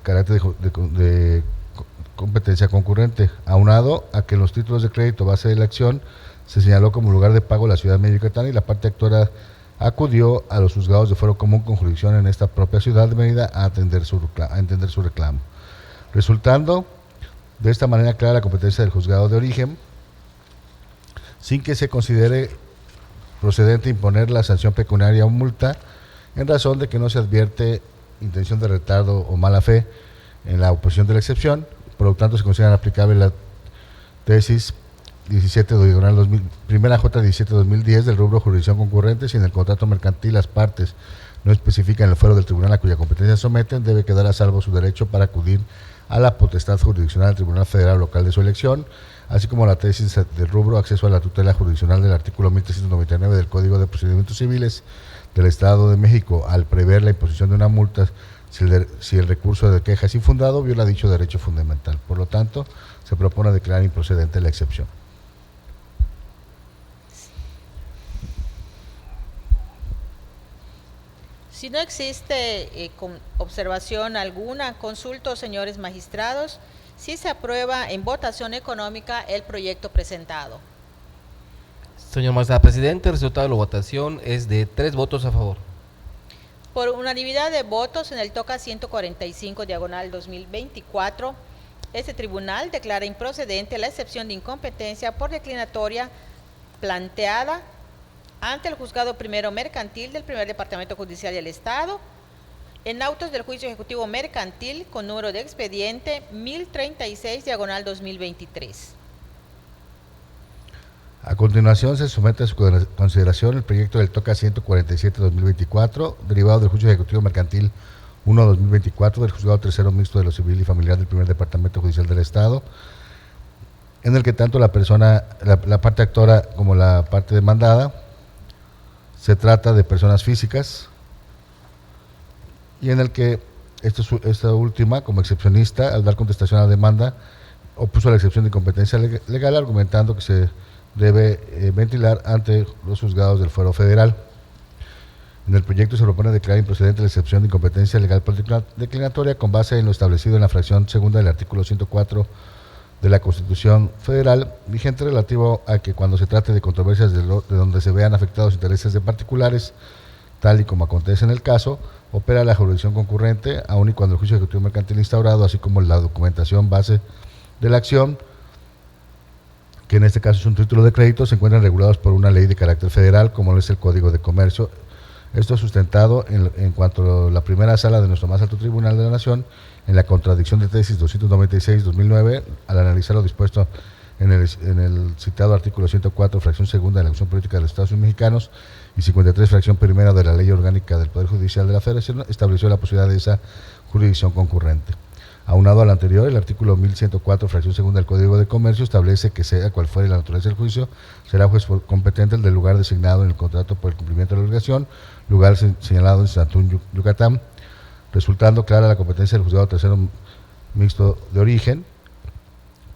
carácter de competencia concurrente, aunado a que en los títulos de crédito base de la acción se señaló como lugar de pago la ciudad de Mérida, Yucatán, y la parte actora acudió a los juzgados de fuero común con jurisdicción en esta propia ciudad de Mérida a entender su reclamo, resultando de esta manera clara la competencia del juzgado de origen, sin que se considere procedente imponer la sanción pecuniaria o multa, en razón de que no se advierte intención de retardo o mala fe en la oposición de la excepción. Por lo tanto, se considera aplicable la tesis 17 diagonal 2000, primera J 17-2010 del rubro jurisdicción concurrente. Si en el contrato mercantil las partes no especifican el fuero del tribunal a cuya competencia someten, debe quedar a salvo su derecho para acudir a la potestad jurisdiccional del Tribunal Federal local de su elección, así como la tesis del rubro acceso a la tutela jurisdiccional del artículo 1399 del Código de Procedimientos Civiles del Estado de México, al prever la imposición de una multa si el recurso de queja es infundado, viola dicho derecho fundamental. Por lo tanto, se propone declarar improcedente la excepción. Si no existe observación alguna, consulto, señores magistrados, si se aprueba en votación económica el proyecto presentado. Señor magistrado presidente, el resultado de la votación es de 3 votos a favor. Por unanimidad de votos en el TOCA 145 diagonal 2024, este tribunal declara improcedente la excepción de incompetencia por declinatoria planteada ante el Juzgado Primero Mercantil del Primer Departamento Judicial del Estado en autos del juicio ejecutivo mercantil con número de expediente 1036 diagonal 2023. A continuación, se somete a su consideración el proyecto del TOCA 147-2024, derivado del Juicio Ejecutivo Mercantil 1-2024 del Juzgado Tercero Mixto de lo Civil y Familiar del Primer Departamento Judicial del Estado, en el que tanto la parte actora como la parte demandada se trata de personas físicas, y en el que esta última, como excepcionista, al dar contestación a la demanda, opuso la excepción de incompetencia legal, argumentando que se debe ventilar ante los juzgados del Fuero Federal. En el proyecto se propone declarar improcedente la excepción de incompetencia legal por declinatoria con base en lo establecido en la fracción segunda del artículo 104 de la Constitución Federal vigente, relativo a que cuando se trate de controversias de donde se vean afectados intereses de particulares, tal y como acontece en el caso, opera la jurisdicción concurrente, aun y cuando el juicio ejecutivo mercantil instaurado, así como la documentación base de la acción, que en este caso es un título de crédito, se encuentran regulados por una ley de carácter federal, como lo es el Código de Comercio. Esto es sustentado en cuanto a la primera sala de nuestro más alto tribunal de la Nación, en la contradicción de tesis 296-2009, al analizar lo dispuesto en el citado artículo 104, fracción segunda de la Constitución Política de los Estados Unidos Mexicanos, y 53, fracción primera de la Ley Orgánica del Poder Judicial de la Federación, estableció la posibilidad de esa jurisdicción concurrente. Aunado al anterior, el artículo 1104, fracción segunda del Código de Comercio, establece que sea cual fuere la naturaleza del juicio, será juez competente el del lugar designado en el contrato por el cumplimiento de la obligación, lugar señalado en Santún, Yucatán, resultando clara la competencia del juzgado tercero mixto de origen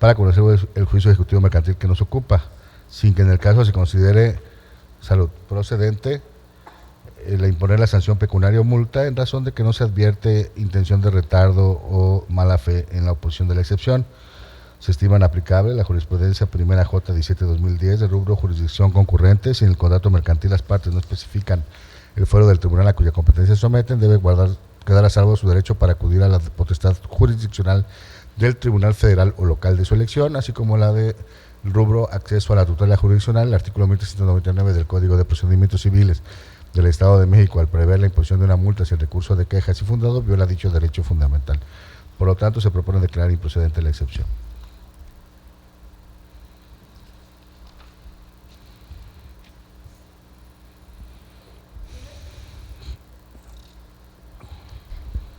para conocer el juicio ejecutivo mercantil que nos ocupa, sin que en el caso se considere procedente el imponer la sanción pecuniaria o multa en razón de que no se advierte intención de retardo o mala fe en la oposición de la excepción. Se estima aplicable la jurisprudencia primera J17-2010 de rubro jurisdicción concurrente. Si en el contrato mercantil las partes no especifican el fuero del tribunal a cuya competencia se someten, debe quedar a salvo su derecho para acudir a la potestad jurisdiccional del Tribunal Federal o local de su elección, así como la de rubro acceso a la tutela jurisdiccional. El artículo 1399 del Código de Procedimientos Civiles del Estado de México, al prever la imposición de una multa sin recurso de quejas y fundado, viola dicho derecho fundamental. Por lo tanto, se propone declarar improcedente la excepción.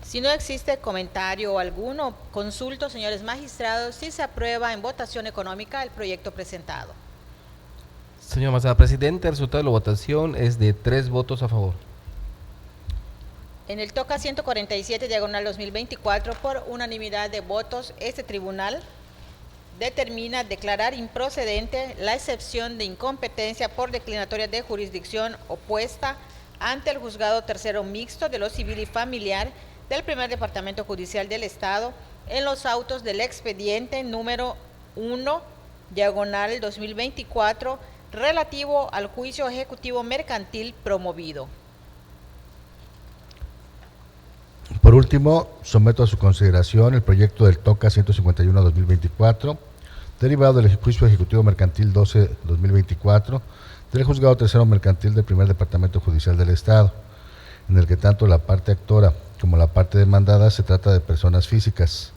Si no existe comentario alguno, consulto, señores magistrados, si se aprueba en votación económica el proyecto presentado. Señor magistrado presidente, el resultado de la votación es de 3 votos a favor. En el TOCA 147, diagonal 2024, por unanimidad de votos, este tribunal determina declarar improcedente la excepción de incompetencia por declinatoria de jurisdicción opuesta ante el Juzgado Tercero Mixto de lo Civil y Familiar del Primer Departamento Judicial del Estado en los autos del expediente número 1, diagonal 2024, relativo al juicio ejecutivo mercantil promovido. Por último, someto a su consideración el proyecto del TOCA 151-2024, derivado del juicio ejecutivo mercantil 12-2024 del Juzgado Tercero Mercantil del Primer Departamento Judicial del Estado, en el que tanto la parte actora como la parte demandada se trata de personas físicas.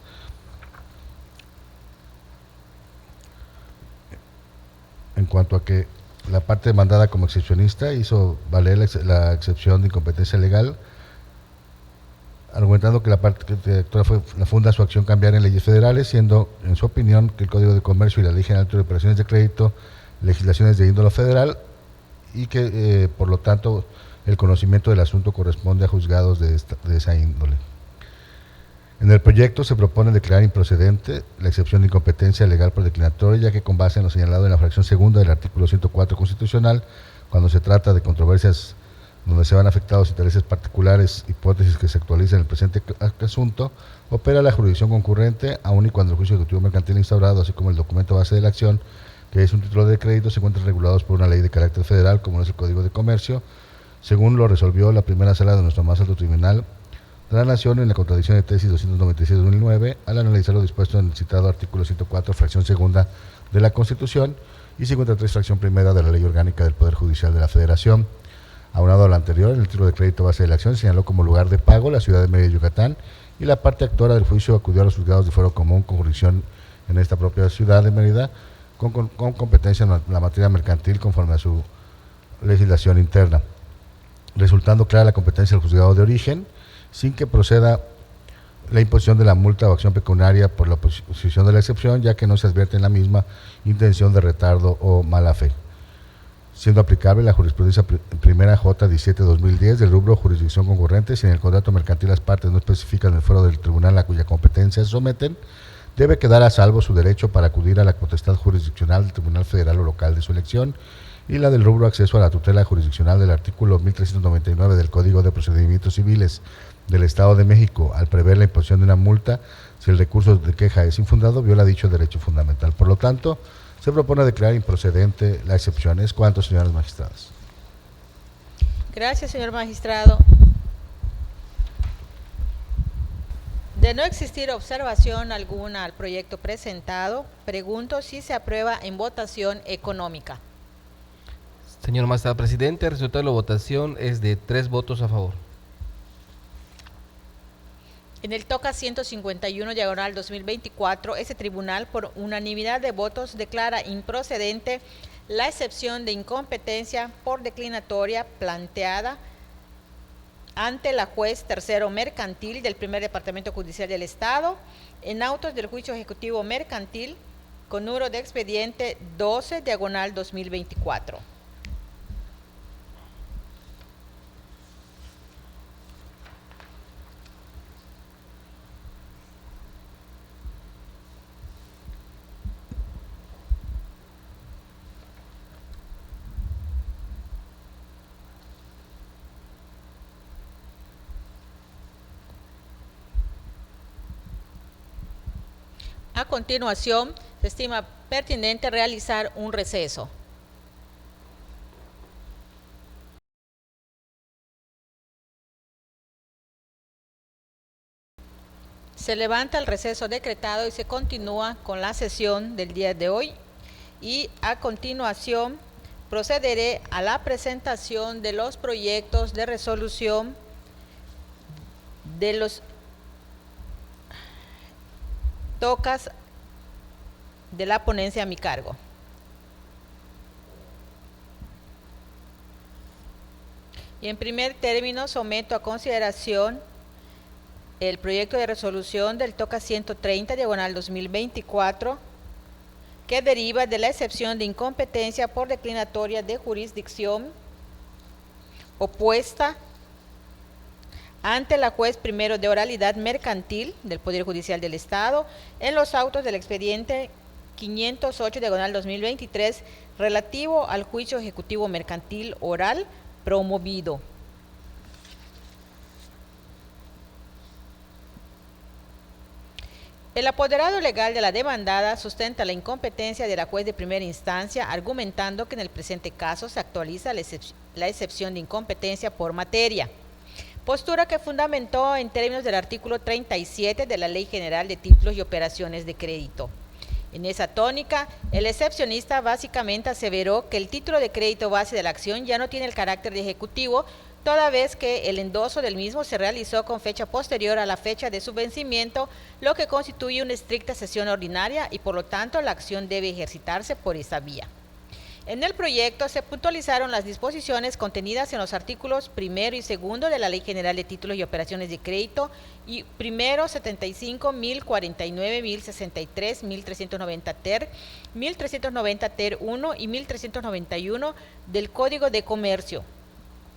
En cuanto a que la parte demandada como excepcionista hizo valer la excepción de incompetencia legal, argumentando que la parte actora funda su acción cambiar en leyes federales, siendo, en su opinión, que el Código de Comercio y la Ley General de Operaciones de Crédito, legislaciones de índole federal, y que, por lo tanto, el conocimiento del asunto corresponde a juzgados de esa índole. En el proyecto se propone declarar improcedente la excepción de incompetencia legal por declinatoria, ya que con base en lo señalado en la fracción segunda del artículo 104 constitucional, cuando se trata de controversias donde se van afectados intereses particulares, hipótesis que se actualizan en el presente asunto, opera la jurisdicción concurrente, aun y cuando el juicio ejecutivo mercantil instaurado, así como el documento base de la acción, que es un título de crédito, se encuentran regulados por una ley de carácter federal, como es el Código de Comercio, según lo resolvió la primera sala de nuestro más alto tribunal de la Nación en la contradicción de tesis 296-2009, al analizar lo dispuesto en el citado artículo 104, fracción segunda de la Constitución, y 53, fracción primera de la Ley Orgánica del Poder Judicial de la Federación. Aunado a lo anterior, en el título de crédito base de la acción señaló como lugar de pago la ciudad de Mérida, Yucatán, y la parte actora del juicio acudió a los juzgados de fuero común con jurisdicción en esta propia ciudad de Mérida, con competencia en la materia mercantil conforme a su legislación interna, resultando clara la competencia del juzgado de origen, sin que proceda la imposición de la multa o acción pecuniaria por la oposición de la excepción, ya que no se advierte en la misma intención de retardo o mala fe, siendo aplicable la jurisprudencia primera J 17/2010 del rubro jurisdicción concurrente. Si en el contrato mercantil las partes no especifican en el foro del tribunal a cuya competencia se someten, debe quedar a salvo su derecho para acudir a la potestad jurisdiccional del Tribunal Federal o local de su elección y la del rubro acceso a la tutela jurisdiccional del artículo 1399 del Código de Procedimientos Civiles del Estado de México, al prever la imposición de una multa si el recurso de queja es infundado, viola dicho derecho fundamental. Por lo tanto, se propone declarar improcedente la excepción. ¿Es cuánto, señoras magistradas? Gracias, señor magistrado. De no existir observación alguna al proyecto presentado, pregunto si se aprueba en votación económica. Señor magistrado presidente, el resultado de la votación es de 3 votos a favor. En el TOCA 151/2024, ese tribunal, por unanimidad de votos, declara improcedente la excepción de incompetencia por declinatoria planteada ante la juez tercero mercantil del primer departamento judicial del Estado en autos del juicio ejecutivo mercantil con número de expediente 12/2024. A continuación, se estima pertinente realizar un receso. Se levanta el receso decretado y se continúa con la sesión del día de hoy. Y a continuación procederé a la presentación de los proyectos de resolución de los tocas de la ponencia a mi cargo. Y en primer término someto a consideración el proyecto de resolución del TOCA 130/2024 que deriva de la excepción de incompetencia por declinatoria de jurisdicción opuesta ante la juez primero de oralidad mercantil del Poder Judicial del Estado en los autos del expediente 508/2023 relativo al juicio ejecutivo mercantil oral promovido. El apoderado legal de la demandada sustenta la incompetencia de la juez de primera instancia, argumentando que en el presente caso se actualiza la excepción de incompetencia por materia. Postura que fundamentó en términos del artículo 37 de la Ley General de Títulos y Operaciones de Crédito. En esa tónica, el excepcionista básicamente aseveró que el título de crédito base de la acción ya no tiene el carácter de ejecutivo, toda vez que el endoso del mismo se realizó con fecha posterior a la fecha de su vencimiento, lo que constituye una estricta cesión ordinaria y por lo tanto la acción debe ejercitarse por esa vía. En el proyecto se puntualizaron las disposiciones contenidas en los artículos primero y segundo de la Ley General de Títulos y Operaciones de Crédito y primero 75, 1049, 1063, 1390 ter, 1390 ter 1 y 1391 del Código de Comercio.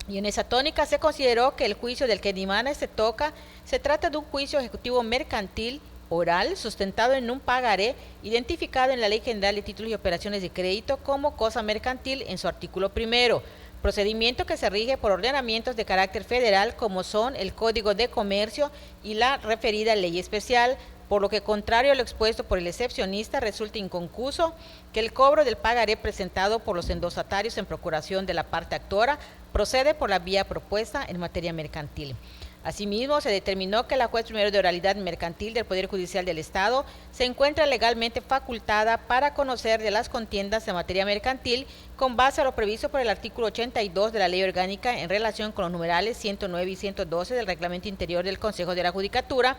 Y en esa tónica se consideró que el juicio del que dimana este toca se trata de un juicio ejecutivo mercantil oral sustentado en un pagaré identificado en la Ley General de Títulos y Operaciones de Crédito como cosa mercantil en su artículo primero, procedimiento que se rige por ordenamientos de carácter federal como son el Código de Comercio y la referida ley especial, por lo que contrario a lo expuesto por el excepcionista resulta inconcuso que el cobro del pagaré presentado por los endosatarios en procuración de la parte actora procede por la vía propuesta en materia mercantil. Asimismo, se determinó que la juez primero de oralidad mercantil del Poder Judicial del Estado se encuentra legalmente facultada para conocer de las contiendas en materia mercantil con base a lo previsto por el artículo 82 de la Ley Orgánica en relación con los numerales 109 y 112 del Reglamento Interior del Consejo de la Judicatura,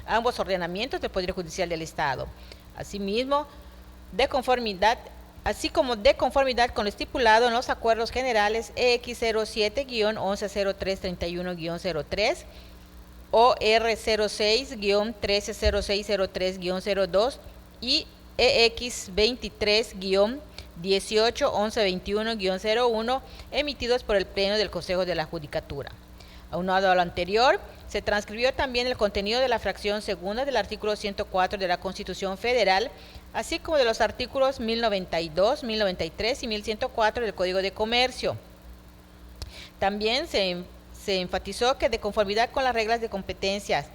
ambos ordenamientos del Poder Judicial del Estado. Asimismo, de conformidad, así como de conformidad con lo estipulado en los acuerdos generales EX 07-110331-03, OR 06-130603-02 y EX 23-181121-01 emitidos por el Pleno del Consejo de la Judicatura. Aunado a lo anterior, se transcribió también el contenido de la fracción segunda del artículo 104 de la Constitución Federal, así como de los artículos 1092, 1093 y 1104 del Código de Comercio. También se enfatizó que de conformidad con las reglas de competencias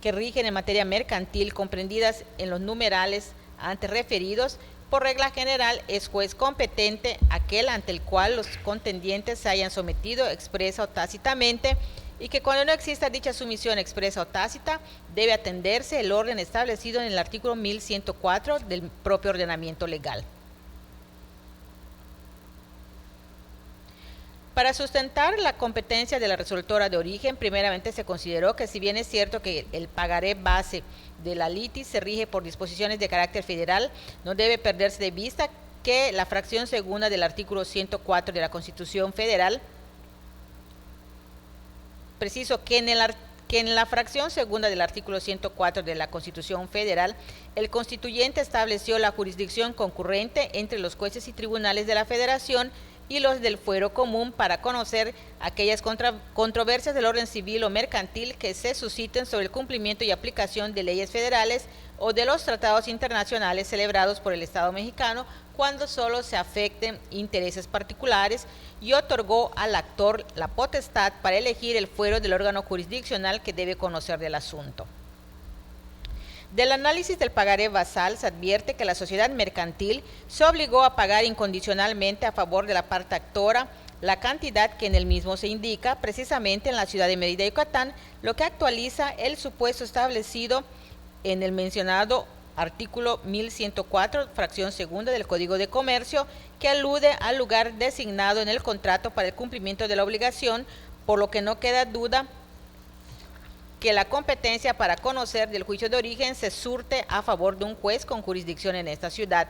que rigen en materia mercantil comprendidas en los numerales antes referidos, por regla general es juez competente aquel ante el cual los contendientes se hayan sometido expresa o tácitamente, y que cuando no exista dicha sumisión expresa o tácita, debe atenderse el orden establecido en el artículo 1104 del propio ordenamiento legal. Para sustentar la competencia de la resolutora de origen, primeramente se consideró que si bien es cierto que el pagaré base de la litis se rige por disposiciones de carácter federal, no debe perderse de vista que la fracción segunda del artículo 104 de la Constitución Federal, preciso que en la fracción segunda del artículo 104 de la Constitución Federal, el constituyente estableció la jurisdicción concurrente entre los jueces y tribunales de la Federación y los del fuero común para conocer aquellas controversias del orden civil o mercantil que se susciten sobre el cumplimiento y aplicación de leyes federales o de los tratados internacionales celebrados por el Estado mexicano cuando solo se afecten intereses particulares, y otorgó al actor la potestad para elegir el fuero del órgano jurisdiccional que debe conocer del asunto. Del análisis del pagaré basal se advierte que la sociedad mercantil se obligó a pagar incondicionalmente a favor de la parte actora la cantidad que en el mismo se indica, precisamente en la ciudad de Mérida, Yucatán, lo que actualiza el supuesto establecido en el mencionado artículo 1104, fracción segunda del Código de Comercio, que alude al lugar designado en el contrato para el cumplimiento de la obligación, por lo que no queda duda que la competencia para conocer del juicio de origen se surte a favor de un juez con jurisdicción en esta ciudad.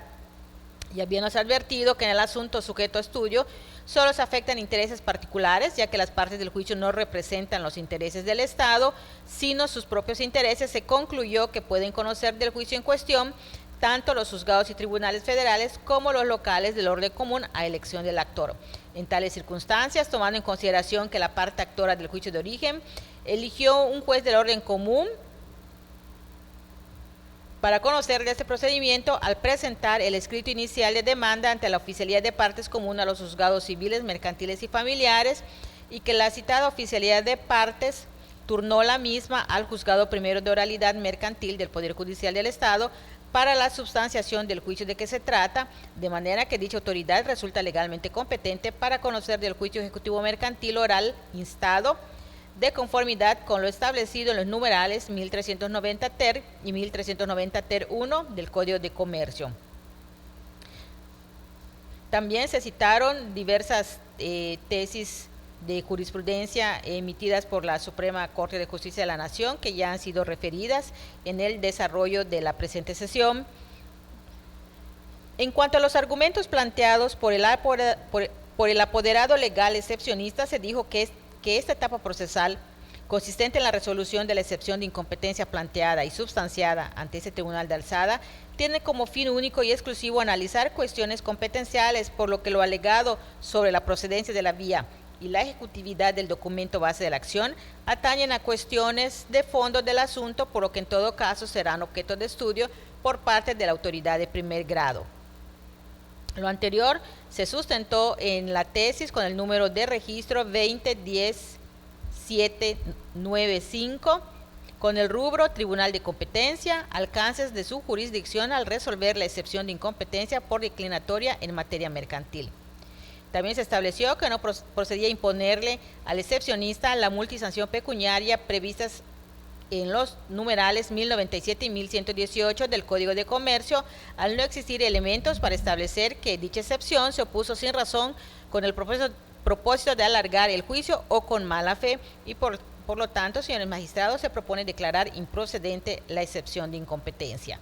Ya habíamos advertido que en el asunto sujeto a estudio solo se afectan intereses particulares, ya que las partes del juicio no representan los intereses del Estado, sino sus propios intereses. Se concluyó que pueden conocer del juicio en cuestión tanto los juzgados y tribunales federales como los locales del orden común a elección del actor. En tales circunstancias, tomando en consideración que la parte actora del juicio de origen eligió un juez del orden común para conocer de este procedimiento al presentar el escrito inicial de demanda ante la Oficialía de Partes Común a los juzgados civiles, mercantiles y familiares, y que la citada Oficialía de Partes turnó la misma al Juzgado Primero de Oralidad Mercantil del Poder Judicial del Estado para la substanciación del juicio de que se trata, de manera que dicha autoridad resulta legalmente competente para conocer del juicio ejecutivo mercantil oral instado, de conformidad con lo establecido en los numerales 1390 ter y 1390 ter 1 del Código de Comercio. También se citaron diversas tesis de jurisprudencia emitidas por la Suprema Corte de Justicia de la Nación, que ya han sido referidas en el desarrollo de la presente sesión. En cuanto a los argumentos planteados por el apoderado legal excepcionista, se dijo que esta etapa procesal, consistente en la resolución de la excepción de incompetencia planteada y substanciada ante ese tribunal de alzada, tiene como fin único y exclusivo analizar cuestiones competenciales, por lo que lo alegado sobre la procedencia de la vía y la ejecutividad del documento base de la acción atañen a cuestiones de fondo del asunto, por lo que en todo caso serán objeto de estudio por parte de la autoridad de primer grado. Lo anterior se sustentó en la tesis con el número de registro 2010-795, con el rubro Tribunal de Competencia, alcances de su jurisdicción al resolver la excepción de incompetencia por declinatoria en materia mercantil. También se estableció que no procedía a imponerle al excepcionista la multisanción pecuniaria previstas en los numerales 1097 y 1118 del Código de Comercio, al no existir elementos para establecer que dicha excepción se opuso sin razón con el propósito de alargar el juicio o con mala fe, y por lo tanto, señores magistrados, se propone declarar improcedente la excepción de incompetencia.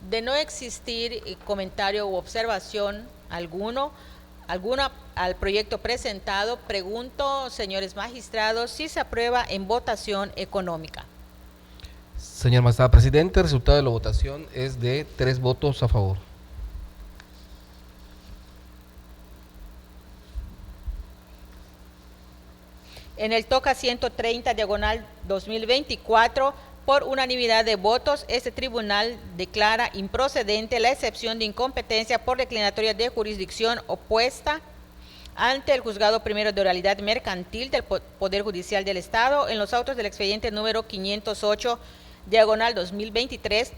De no existir comentario u observación alguna al proyecto presentado, pregunto, señores magistrados, si se aprueba en votación económica. Señor magistrado presidente, el resultado de la votación es de 3 votos a favor. En el TOCA 130, diagonal 2024, por unanimidad de votos, este tribunal declara improcedente la excepción de incompetencia por declinatoria de jurisdicción opuesta ante el Juzgado Primero de Oralidad Mercantil del Poder Judicial del Estado en los autos del expediente número 508, diagonal 2023,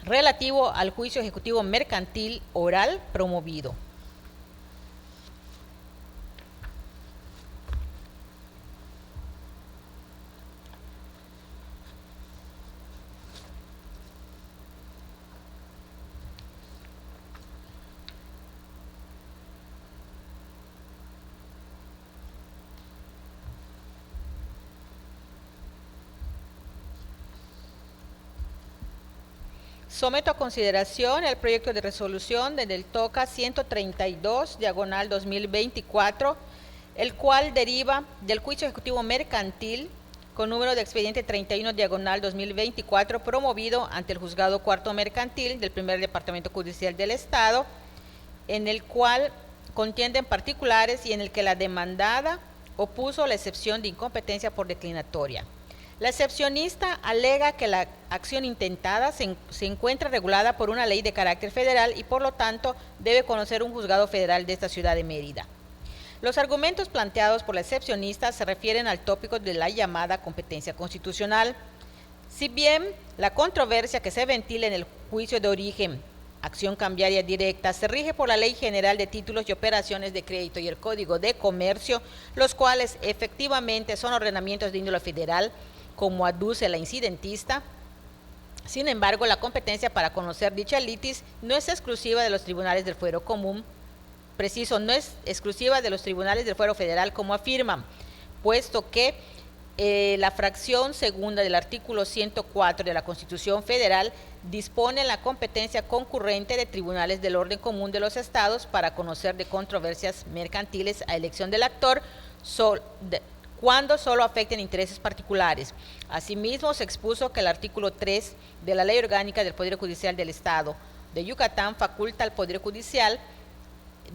relativo al juicio ejecutivo mercantil oral promovido. Someto a consideración el proyecto de resolución del TOCA 132, diagonal 2024, el cual deriva del juicio ejecutivo mercantil con número de expediente 31, diagonal 2024, promovido ante el Juzgado Cuarto Mercantil del Primer Departamento Judicial del Estado, en el cual contienden particulares y en el que la demandada opuso la excepción de incompetencia por declinatoria. La excepcionista alega que la acción intentada se encuentra regulada por una ley de carácter federal y por lo tanto debe conocer un juzgado federal de esta ciudad de Mérida. Los argumentos planteados por la excepcionista se refieren al tópico de la llamada competencia constitucional. Si bien la controversia que se ventila en el juicio de origen, acción cambiaria directa, se rige por la Ley General de Títulos y Operaciones de Crédito y el Código de Comercio, los cuales efectivamente son ordenamientos de índole federal, como aduce la incidentista. Sin embargo, la competencia para conocer dicha litis no es exclusiva de los tribunales del fuero común, no es exclusiva de los tribunales del fuero federal, como afirman, puesto que la fracción segunda del artículo 104 de la Constitución Federal dispone la competencia concurrente de tribunales del orden común de los estados para conocer de controversias mercantiles a elección del actor, cuando solo afecten intereses particulares. Asimismo, se expuso que el artículo 3 de la Ley Orgánica del Poder Judicial del Estado de Yucatán faculta al Poder Judicial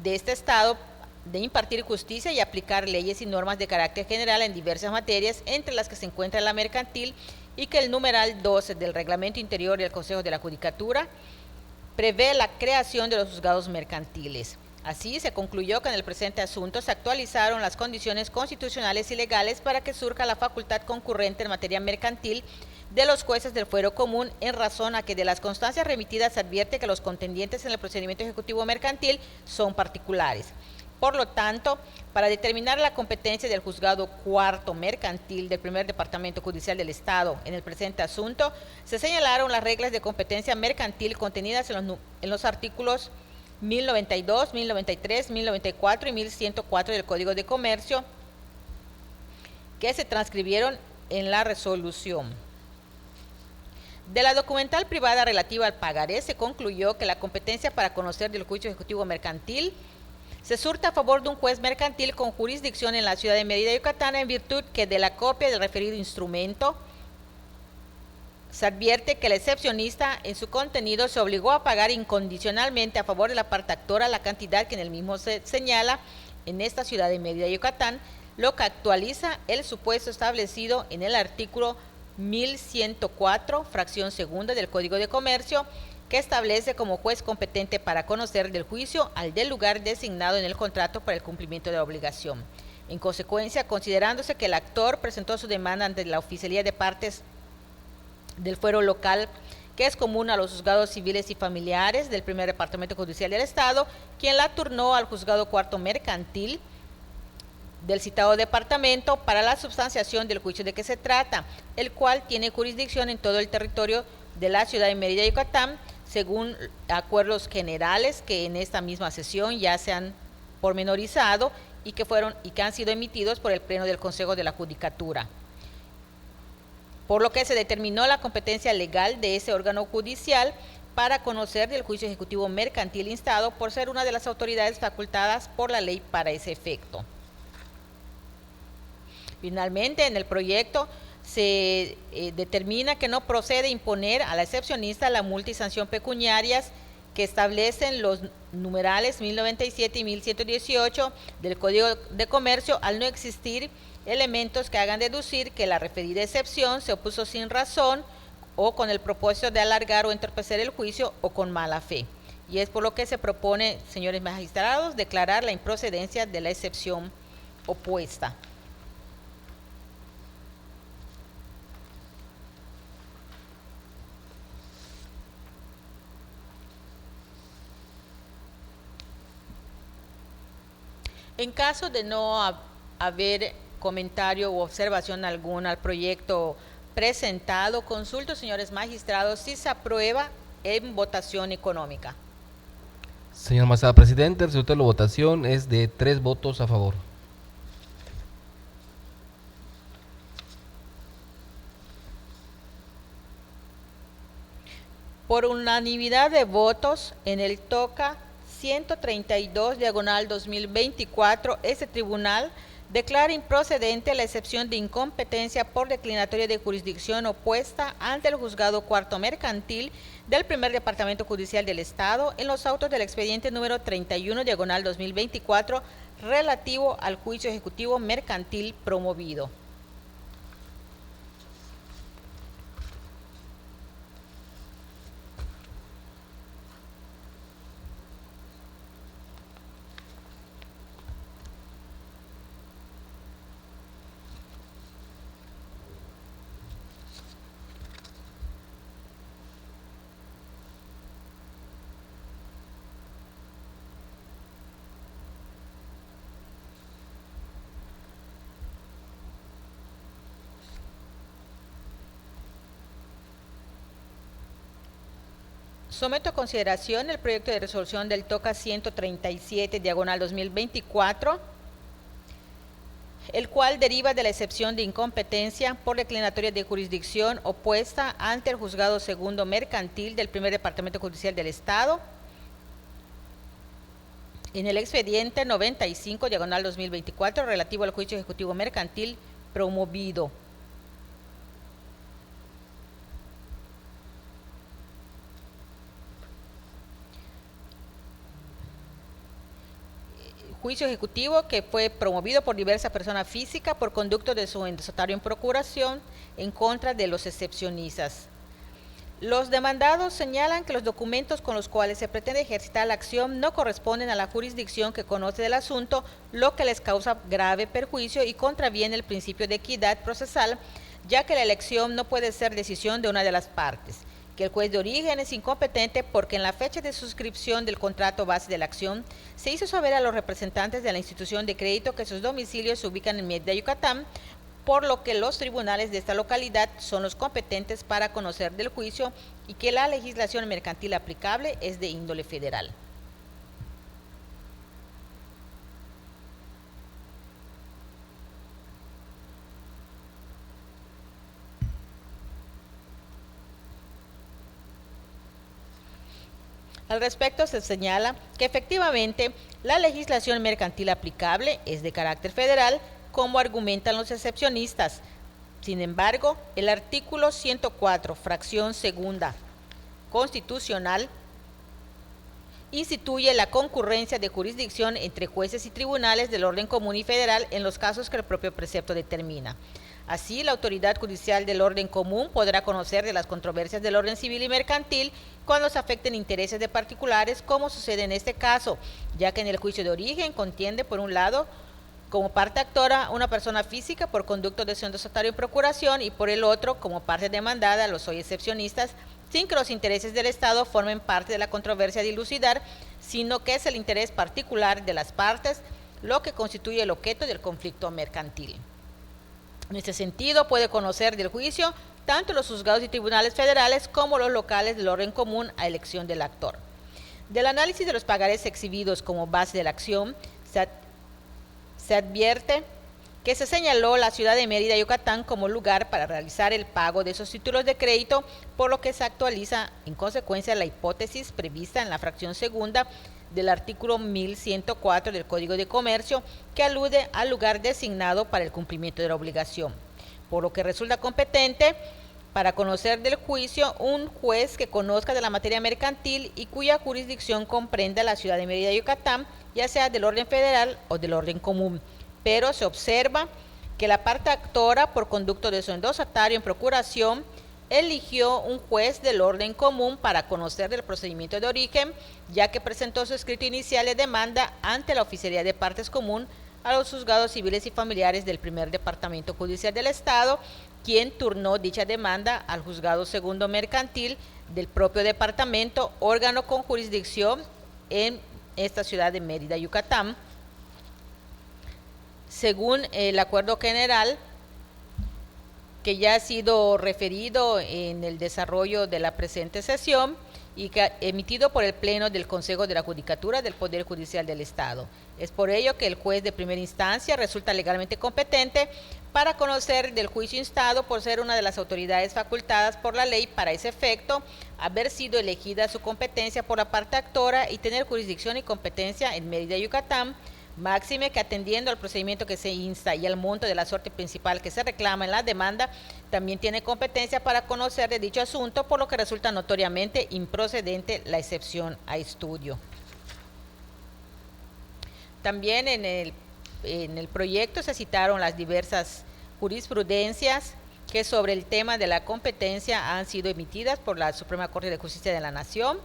de este Estado de impartir justicia y aplicar leyes y normas de carácter general en diversas materias, entre las que se encuentra la mercantil, y que el numeral 12 del Reglamento Interior del Consejo de la Judicatura prevé la creación de los juzgados mercantiles. Así, se concluyó que en el presente asunto se actualizaron las condiciones constitucionales y legales para que surja la facultad concurrente en materia mercantil de los jueces del fuero común, en razón a que de las constancias remitidas se advierte que los contendientes en el procedimiento ejecutivo mercantil son particulares. Por lo tanto, para determinar la competencia del Juzgado Cuarto Mercantil del Primer Departamento Judicial del Estado en el presente asunto, se señalaron las reglas de competencia mercantil contenidas en los artículos 1092, 1093, 1094 y 1104 del Código de Comercio, que se transcribieron en la resolución. De la documental privada relativa al pagaré se concluyó que la competencia para conocer del juicio ejecutivo mercantil se surta a favor de un juez mercantil con jurisdicción en la ciudad de Mérida, Yucatán, en virtud que de la copia del referido instrumento se advierte que el excepcionista en su contenido se obligó a pagar incondicionalmente a favor de la parte actora la cantidad que en el mismo se señala en esta ciudad de Mérida, Yucatán, lo que actualiza el supuesto establecido en el artículo 1104, fracción segunda del Código de Comercio, que establece como juez competente para conocer del juicio al del lugar designado en el contrato para el cumplimiento de la obligación. En consecuencia, considerándose que el actor presentó su demanda ante la Oficialía de Partes del fuero local, que es común a los juzgados civiles y familiares del Primer Departamento Judicial del Estado, quien la turnó al Juzgado Cuarto Mercantil del citado departamento para la substanciación del juicio de que se trata, el cual tiene jurisdicción en todo el territorio de la ciudad de Mérida, Yucatán, según acuerdos generales que en esta misma sesión ya se han pormenorizado y que han sido emitidos por el Pleno del Consejo de la Judicatura. por lo que se determinó la competencia legal de ese órgano judicial para conocer del juicio ejecutivo mercantil instado por ser una de las autoridades facultadas por la ley para ese efecto. Finalmente, en el proyecto se determina que no procede imponer a la excepcionista la multa y sanción pecuniarias que establecen los numerales 1097 y 1118 del Código de Comercio al no existir elementos que hagan deducir que la referida excepción se opuso sin razón o con el propósito de alargar o entorpecer el juicio o con mala fe. Y es por lo que se propone, señores magistrados, declarar la improcedencia de la excepción opuesta. En caso de no haber comentario u observación alguna al proyecto presentado, consulto, señores magistrados, si se aprueba en votación económica. Señor magistrado presidente, el resultado de la votación es de 3 votos a favor. Por unanimidad de votos, en el TOCA 132/2024, este tribunal declara improcedente la excepción de incompetencia por declinatoria de jurisdicción opuesta ante el Juzgado Cuarto Mercantil del Primer Departamento Judicial del Estado en los autos del expediente número 31/2024 relativo al juicio ejecutivo mercantil promovido. Someto a consideración el proyecto de resolución del TOCA 137/2024, el cual deriva de la excepción de incompetencia por declinatoria de jurisdicción opuesta ante el Juzgado Segundo Mercantil del Primer Departamento Judicial del Estado en el expediente 95/2024 relativo al juicio ejecutivo mercantil promovido. Juicio ejecutivo que fue promovido por diversa persona física por conducto de su desatatorio en procuración en contra de los excepcionistas. Los demandados señalan que los documentos con los cuales se pretende ejercitar la acción no corresponden a la jurisdicción que conoce del asunto, lo que les causa grave perjuicio y contraviene el principio de equidad procesal, ya que la elección no puede ser decisión de una de las partes. Que el juez de origen es incompetente porque en la fecha de suscripción del contrato base de la acción se hizo saber a los representantes de la institución de crédito que sus domicilios se ubican en Mérida, Yucatán, por lo que los tribunales de esta localidad son los competentes para conocer del juicio y que la legislación mercantil aplicable es de índole federal. Al respecto, se señala que efectivamente la legislación mercantil aplicable es de carácter federal, como argumentan los excepcionistas. Sin embargo, el artículo 104, fracción segunda constitucional, instituye la concurrencia de jurisdicción entre jueces y tribunales del orden común y federal en los casos que el propio precepto determina. Así, la autoridad judicial del orden común podrá conocer de las controversias del orden civil y mercantil cuando se afecten intereses de particulares, como sucede en este caso, ya que en el juicio de origen contiende, por un lado, como parte actora una persona física por conducto de acción desatatorio en procuración y por el otro, como parte demandada, los hoy excepcionistas, sin que los intereses del Estado formen parte de la controversia a dilucidar, sino que es el interés particular de las partes lo que constituye el objeto del conflicto mercantil. En este sentido, puede conocer del juicio tanto los juzgados y tribunales federales como los locales del orden común a elección del actor. Del análisis de los pagarés exhibidos como base de la acción, se advierte que se señaló la ciudad de Mérida, Yucatán, como lugar para realizar el pago de esos títulos de crédito, por lo que se actualiza en consecuencia la hipótesis prevista en la fracción segunda del artículo 1104 del Código de Comercio, que alude al lugar designado para el cumplimiento de la obligación, por lo que resulta competente para conocer del juicio un juez que conozca de la materia mercantil y cuya jurisdicción comprenda la ciudad de Mérida, Yucatán, ya sea del orden federal o del orden común. Pero se observa que la parte actora, por conducto de su endosatario en procuración, eligió un juez del orden común para conocer del procedimiento de origen, ya que presentó su escrito inicial de demanda ante la Oficialía de Partes Común a los juzgados civiles y familiares del primer Departamento Judicial del Estado, quien turnó dicha demanda al Juzgado Segundo Mercantil del propio departamento, órgano con jurisdicción en esta ciudad de Mérida, Yucatán. Según el acuerdo general que ya ha sido referido en el desarrollo de la presente sesión y que emitido por el Pleno del Consejo de la Judicatura del Poder Judicial del Estado. Es por ello que el juez de primera instancia resulta legalmente competente para conocer del juicio instado por ser una de las autoridades facultadas por la ley para ese efecto, haber sido elegida su competencia por la parte actora y tener jurisdicción y competencia en Mérida, Yucatán, máxime que atendiendo al procedimiento que se insta y al monto de la suerte principal que se reclama en la demanda, también tiene competencia para conocer de dicho asunto, por lo que resulta notoriamente improcedente la excepción a estudio. También en el proyecto se citaron las diversas jurisprudencias que sobre el tema de la competencia han sido emitidas por la Suprema Corte de Justicia de la Nación.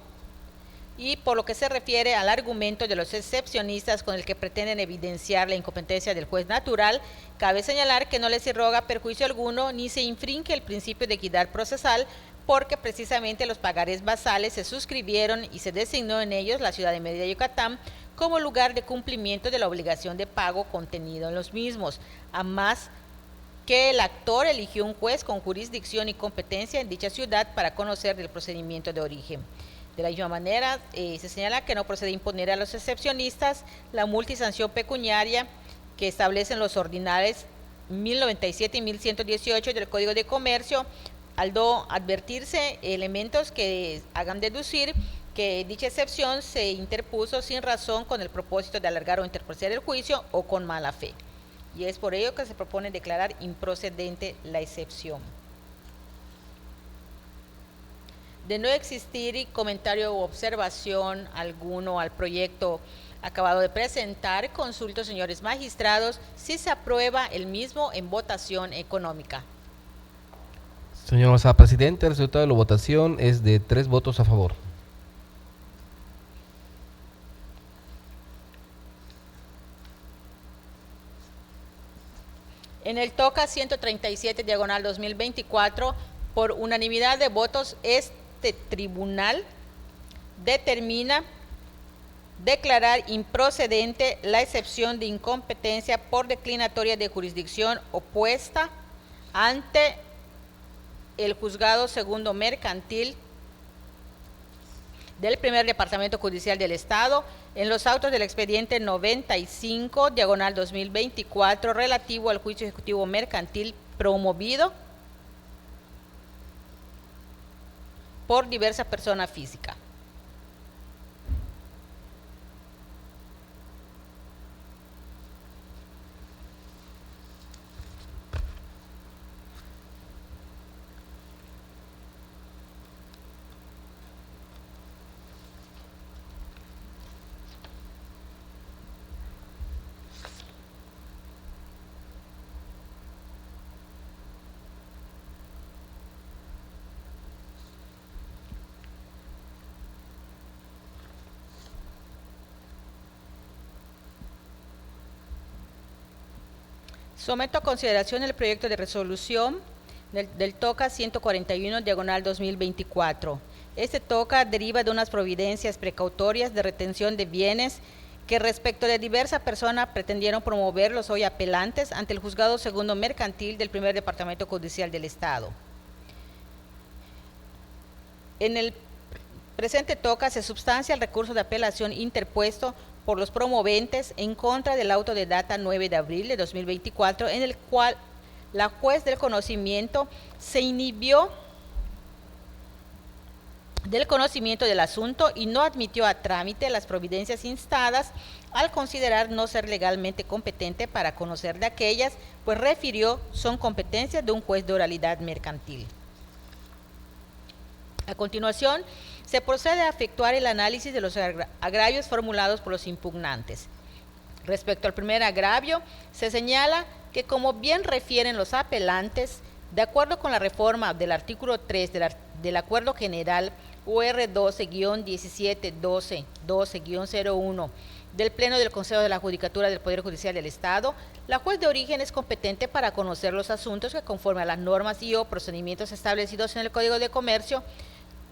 Y por lo que se refiere al argumento de los excepcionistas con el que pretenden evidenciar la incompetencia del juez natural, cabe señalar que no les irroga perjuicio alguno ni se infringe el principio de equidad procesal, porque precisamente los pagarés basales se suscribieron y se designó en ellos la ciudad de Mérida, Yucatán, como lugar de cumplimiento de la obligación de pago contenido en los mismos, a más que el actor eligió un juez con jurisdicción y competencia en dicha ciudad para conocer del procedimiento de origen. De la misma manera, se señala que no procede imponer a los excepcionistas la multisanción pecuniaria que establecen los ordinales 1097 y 1118 del Código de Comercio, al no advertirse elementos que hagan deducir que dicha excepción se interpuso sin razón con el propósito de alargar o interponer el juicio o con mala fe. Y es por ello que se propone declarar improcedente la excepción. De no existir comentario u observación alguno al proyecto acabado de presentar, consulto, señores magistrados, si se aprueba el mismo en votación económica. Señor presidente, el resultado de la votación es de 3 votos a favor. En el TOCA 137, diagonal 2024, por unanimidad de votos, este tribunal determina declarar improcedente la excepción de incompetencia por declinatoria de jurisdicción opuesta ante el Juzgado Segundo Mercantil del primer Departamento Judicial del Estado en los autos del expediente 95, diagonal 2024, relativo al juicio ejecutivo mercantil promovido por diversa persona física. Someto a consideración el proyecto de resolución del TOCA 141, diagonal 2024. Este TOCA deriva de unas providencias precautorias de retención de bienes que respecto de diversa persona pretendieron promover los hoy apelantes ante el Juzgado Segundo Mercantil del primer Departamento Judicial del Estado. En el presente toca se substancia el recurso de apelación interpuesto por los promoventes en contra del auto de data 9 de abril de 2024, en el cual la juez del conocimiento se inhibió del conocimiento del asunto y no admitió a trámite las providencias instadas al considerar no ser legalmente competente para conocer de aquellas, pues refirió son competencias de un juez de oralidad mercantil. A continuación, se procede a efectuar el análisis de los agravios formulados por los impugnantes. Respecto al primer agravio, se señala que, como bien refieren los apelantes, de acuerdo con la reforma del artículo 3 del Acuerdo General UR 12-17-12-12-01 del Pleno del Consejo de la Judicatura del Poder Judicial del Estado, la juez de origen es competente para conocer los asuntos que, conforme a las normas y o procedimientos establecidos en el Código de Comercio,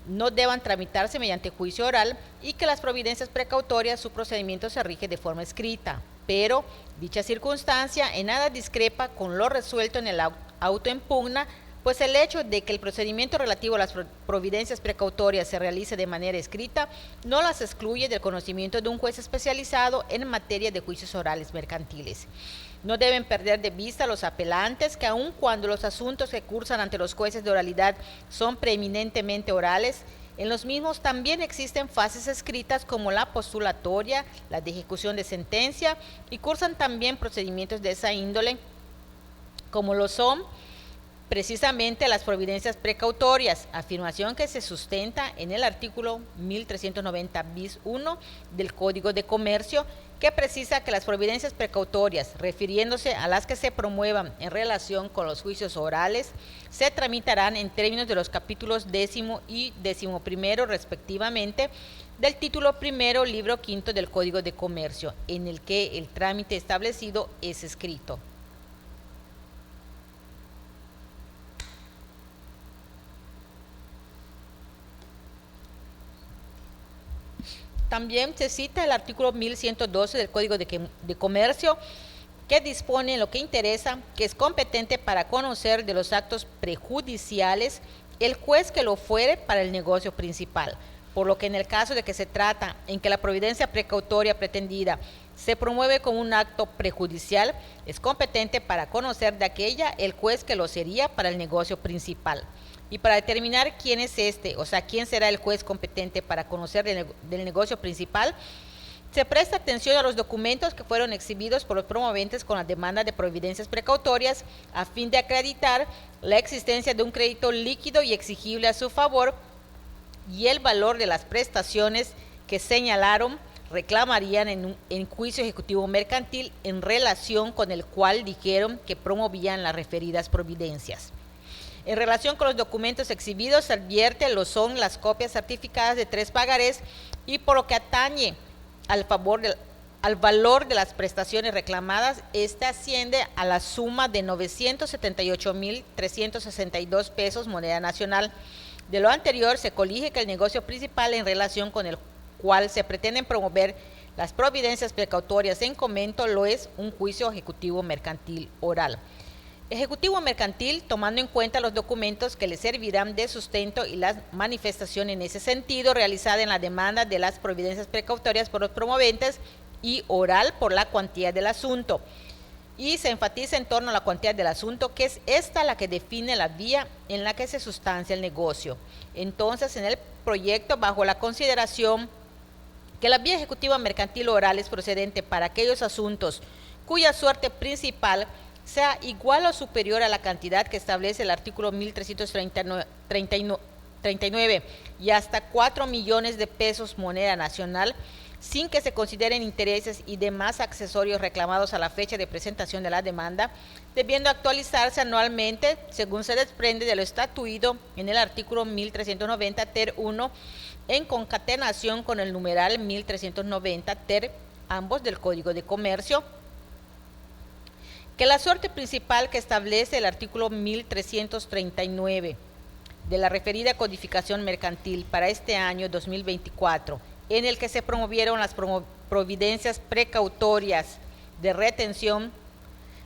no deban tramitarse mediante juicio oral y que las providencias precautorias, su procedimiento se rige de forma escrita. Pero dicha circunstancia en nada discrepa con lo resuelto en el auto en pugna, pues el hecho de que el procedimiento relativo a las providencias precautorias se realice de manera escrita no las excluye del conocimiento de un juez especializado en materia de juicios orales mercantiles. No deben perder de vista los apelantes que, aun cuando los asuntos que cursan ante los jueces de oralidad son preeminentemente orales, en los mismos también existen fases escritas como la postulatoria, la de ejecución de sentencia, y cursan también procedimientos de esa índole, como lo son precisamente las providencias precautorias, afirmación que se sustenta en el artículo 1390 bis 1 del Código de Comercio, que precisa que las providencias precautorias, refiriéndose a las que se promuevan en relación con los juicios orales, se tramitarán en términos de los capítulos 10º y 11º respectivamente del título primero, libro quinto del Código de Comercio, en el que el trámite establecido es escrito. También se cita el artículo 1112 del Código de Comercio, que dispone en lo que interesa que es competente para conocer de los actos prejudiciales el juez que lo fuere para el negocio principal, por lo que en el caso de que se trata en que la providencia precautoria pretendida se promueve como un acto prejudicial, es competente para conocer de aquella el juez que lo sería para el negocio principal. Y para determinar quién es quién será el juez competente para conocer del negocio principal, se presta atención a los documentos que fueron exhibidos por los promoventes con la demanda de providencias precautorias a fin de acreditar la existencia de un crédito líquido y exigible a su favor y el valor de las prestaciones que señalaron reclamarían en juicio ejecutivo mercantil en relación con el cual dijeron que promovían las referidas providencias. En relación con los documentos exhibidos, se advierte son las copias certificadas de 3 pagarés y por lo que atañe al valor de las prestaciones reclamadas, esta asciende a la suma de 978,362 pesos moneda nacional. De lo anterior, se colige que el negocio principal en relación con el cual se pretenden promover las providencias precautorias en comento lo es un juicio ejecutivo mercantil oral. Ejecutivo mercantil, tomando en cuenta los documentos que le servirán de sustento y la manifestación en ese sentido realizada en la demanda de las providencias precautorias por los promoventes, y oral por la cuantía del asunto. Y se enfatiza en torno a la cuantía del asunto, que es esta la que define la vía en la que se sustancia el negocio. Entonces, en el proyecto, bajo la consideración que la vía ejecutiva mercantil oral es procedente para aquellos asuntos cuya suerte principal sea igual o superior a la cantidad que establece el artículo 1339 y hasta 4 millones de pesos moneda nacional, sin que se consideren intereses y demás accesorios reclamados a la fecha de presentación de la demanda, debiendo actualizarse anualmente según se desprende de lo estatuido en el artículo 1390 ter 1 en concatenación con el numeral 1390 ter ambos del Código de Comercio, que la suerte principal que establece el artículo 1339 de la referida codificación mercantil para este año 2024, en el que se promovieron las providencias precautorias de retención,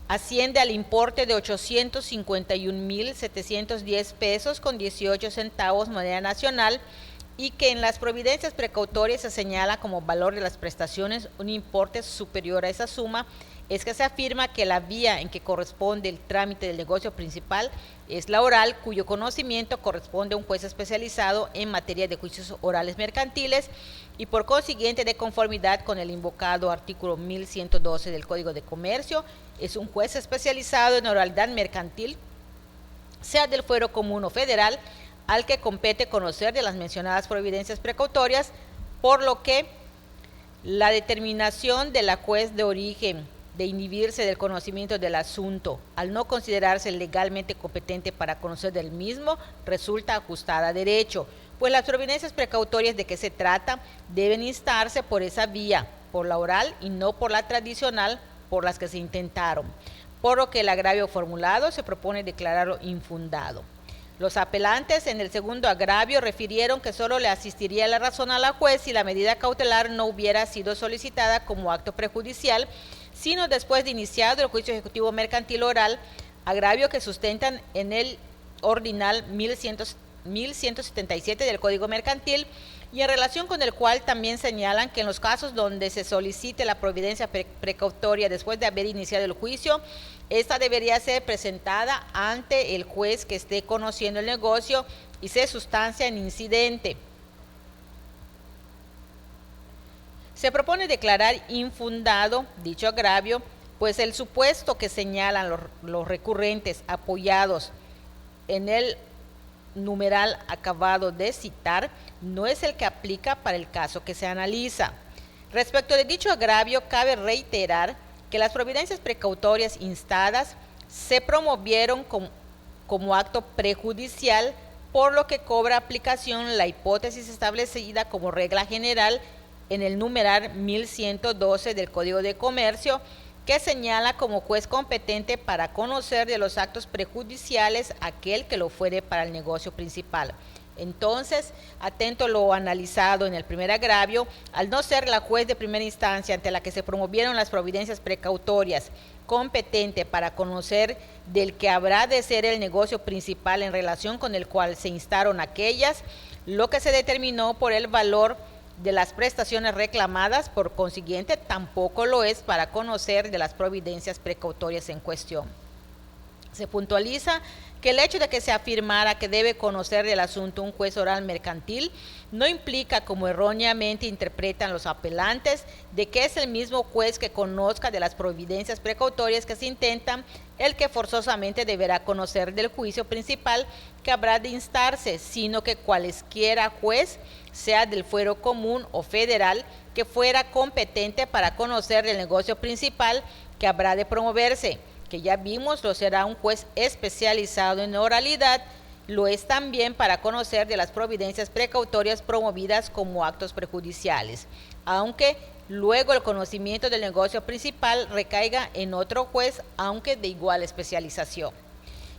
asciende al importe de 851,710 pesos con 18 centavos moneda nacional, y que en las providencias precautorias se señala como valor de las prestaciones un importe superior a esa suma, es que se afirma que la vía en que corresponde el trámite del negocio principal es la oral, cuyo conocimiento corresponde a un juez especializado en materia de juicios orales mercantiles y por consiguiente de conformidad con el invocado artículo 1112 del Código de Comercio, es un juez especializado en oralidad mercantil, sea del fuero común o federal, al que compete conocer de las mencionadas providencias precautorias, por lo que la determinación de la juez de origen de inhibirse del conocimiento del asunto al no considerarse legalmente competente para conocer del mismo resulta ajustada a derecho, pues las providencias precautorias de que se trata deben instarse por esa vía, por la oral y no por la tradicional por las que se intentaron, por lo que el agravio formulado se propone declararlo infundado. Los apelantes en el segundo agravio refirieron que solo le asistiría la razón a la juez si la medida cautelar no hubiera sido solicitada como acto prejudicial, sino después de iniciado el juicio ejecutivo mercantil oral, agravio que sustentan en el ordinal 1177 del Código Mercantil, y en relación con el cual también señalan que en los casos donde se solicite la providencia precautoria después de haber iniciado el juicio, esta debería ser presentada ante el juez que esté conociendo el negocio y se sustancia en incidente. Se propone declarar infundado dicho agravio, pues el supuesto que señalan los recurrentes apoyados en el numeral acabado de citar no es el que aplica para el caso que se analiza. Respecto de dicho agravio, cabe reiterar que las providencias precautorias instadas se promovieron como acto prejudicial, por lo que cobra aplicación la hipótesis establecida como regla general en el numeral 1112 del Código de Comercio, que señala como juez competente para conocer de los actos prejudiciales aquel que lo fuere para el negocio principal. Entonces, atento a lo analizado en el primer agravio, al no ser la juez de primera instancia ante la que se promovieron las providencias precautorias competente para conocer del que habrá de ser el negocio principal en relación con el cual se instaron aquellas, lo que se determinó por el valor de las prestaciones reclamadas, por consiguiente, tampoco lo es para conocer de las providencias precautorias en cuestión. Se puntualiza que el hecho de que se afirmara que debe conocer del asunto un juez oral mercantil no implica, como erróneamente interpretan los apelantes, de que es el mismo juez que conozca de las providencias precautorias que se intentan, el que forzosamente deberá conocer del juicio principal que habrá de instarse, sino que cualesquiera juez, sea del fuero común o federal, que fuera competente para conocer del negocio principal que habrá de promoverse, que ya vimos lo será un juez especializado en oralidad, lo es también para conocer de las providencias precautorias promovidas como actos prejudiciales, aunque luego el conocimiento del negocio principal recaiga en otro juez, aunque de igual especialización.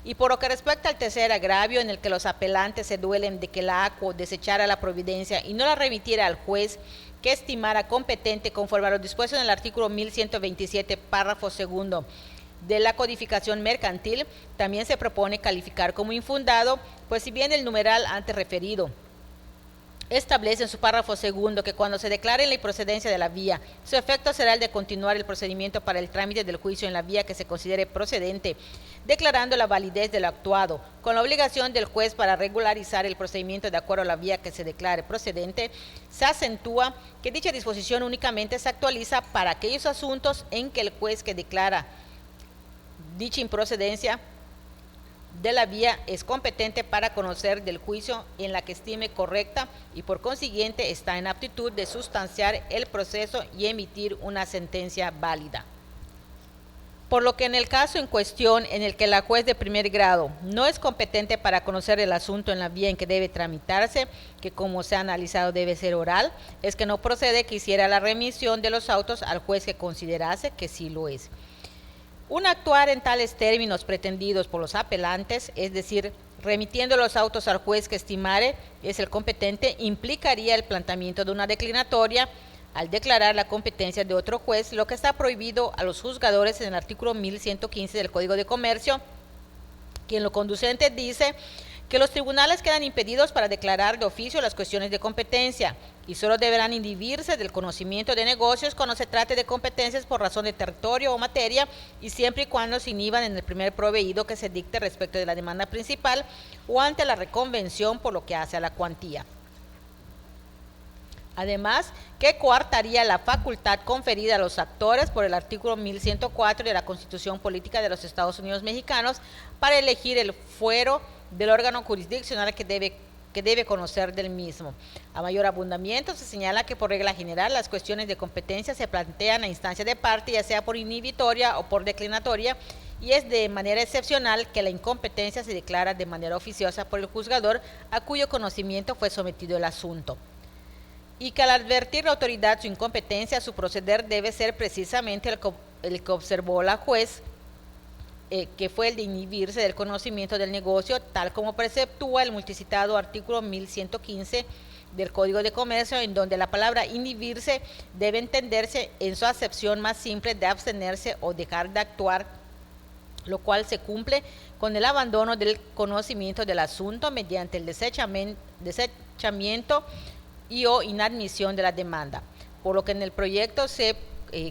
Y por lo que respecta al tercer agravio, en el que los apelantes se duelen de que la ACO desechara la providencia y no la remitiera al juez que estimara competente conforme a lo dispuesto en el artículo 1127, párrafo segundo, de la codificación mercantil, también se propone calificar como infundado, pues si bien el numeral antes referido establece en su párrafo segundo que cuando se declare la improcedencia de la vía, su efecto será el de continuar el procedimiento para el trámite del juicio en la vía que se considere procedente, declarando la validez de lo actuado, con la obligación del juez para regularizar el procedimiento de acuerdo a la vía que se declare procedente, se acentúa que dicha disposición únicamente se actualiza para aquellos asuntos en que el juez que declara dicha improcedencia de la vía es competente para conocer del juicio en la que estime correcta y por consiguiente está en aptitud de sustanciar el proceso y emitir una sentencia válida. Por lo que en el caso en cuestión en el que la juez de primer grado no es competente para conocer el asunto en la vía en que debe tramitarse, que como se ha analizado debe ser oral, es que no procede que hiciera la remisión de los autos al juez que considerase que sí lo es. Un actuar en tales términos pretendidos por los apelantes, es decir, remitiendo los autos al juez que estimare es el competente, implicaría el planteamiento de una declinatoria al declarar la competencia de otro juez, lo que está prohibido a los juzgadores en el artículo 1115 del Código de Comercio, que en lo conducente dice que los tribunales quedan impedidos para declarar de oficio las cuestiones de competencia y solo deberán inhibirse del conocimiento de negocios cuando se trate de competencias por razón de territorio o materia y siempre y cuando se inhiban en el primer proveído que se dicte respecto de la demanda principal o ante la reconvención por lo que hace a la cuantía. Además, que coartaría la facultad conferida a los actores por el artículo 1104 de la Constitución Política de los Estados Unidos Mexicanos para elegir el fuero del órgano jurisdiccional que debe conocer del mismo. A mayor abundamiento, se señala que por regla general las cuestiones de competencia se plantean a instancia de parte, ya sea por inhibitoria o por declinatoria, y es de manera excepcional que la incompetencia se declara de manera oficiosa por el juzgador a cuyo conocimiento fue sometido el asunto. Y que al advertir la autoridad su incompetencia, su proceder debe ser precisamente el que observó la juez, que fue el de inhibirse del conocimiento del negocio, tal como preceptúa el multicitado artículo 1115 del Código de Comercio, en donde la palabra inhibirse debe entenderse en su acepción más simple de abstenerse o dejar de actuar, lo cual se cumple con el abandono del conocimiento del asunto mediante el desechamiento y o inadmisión de la demanda, por lo que en el proyecto se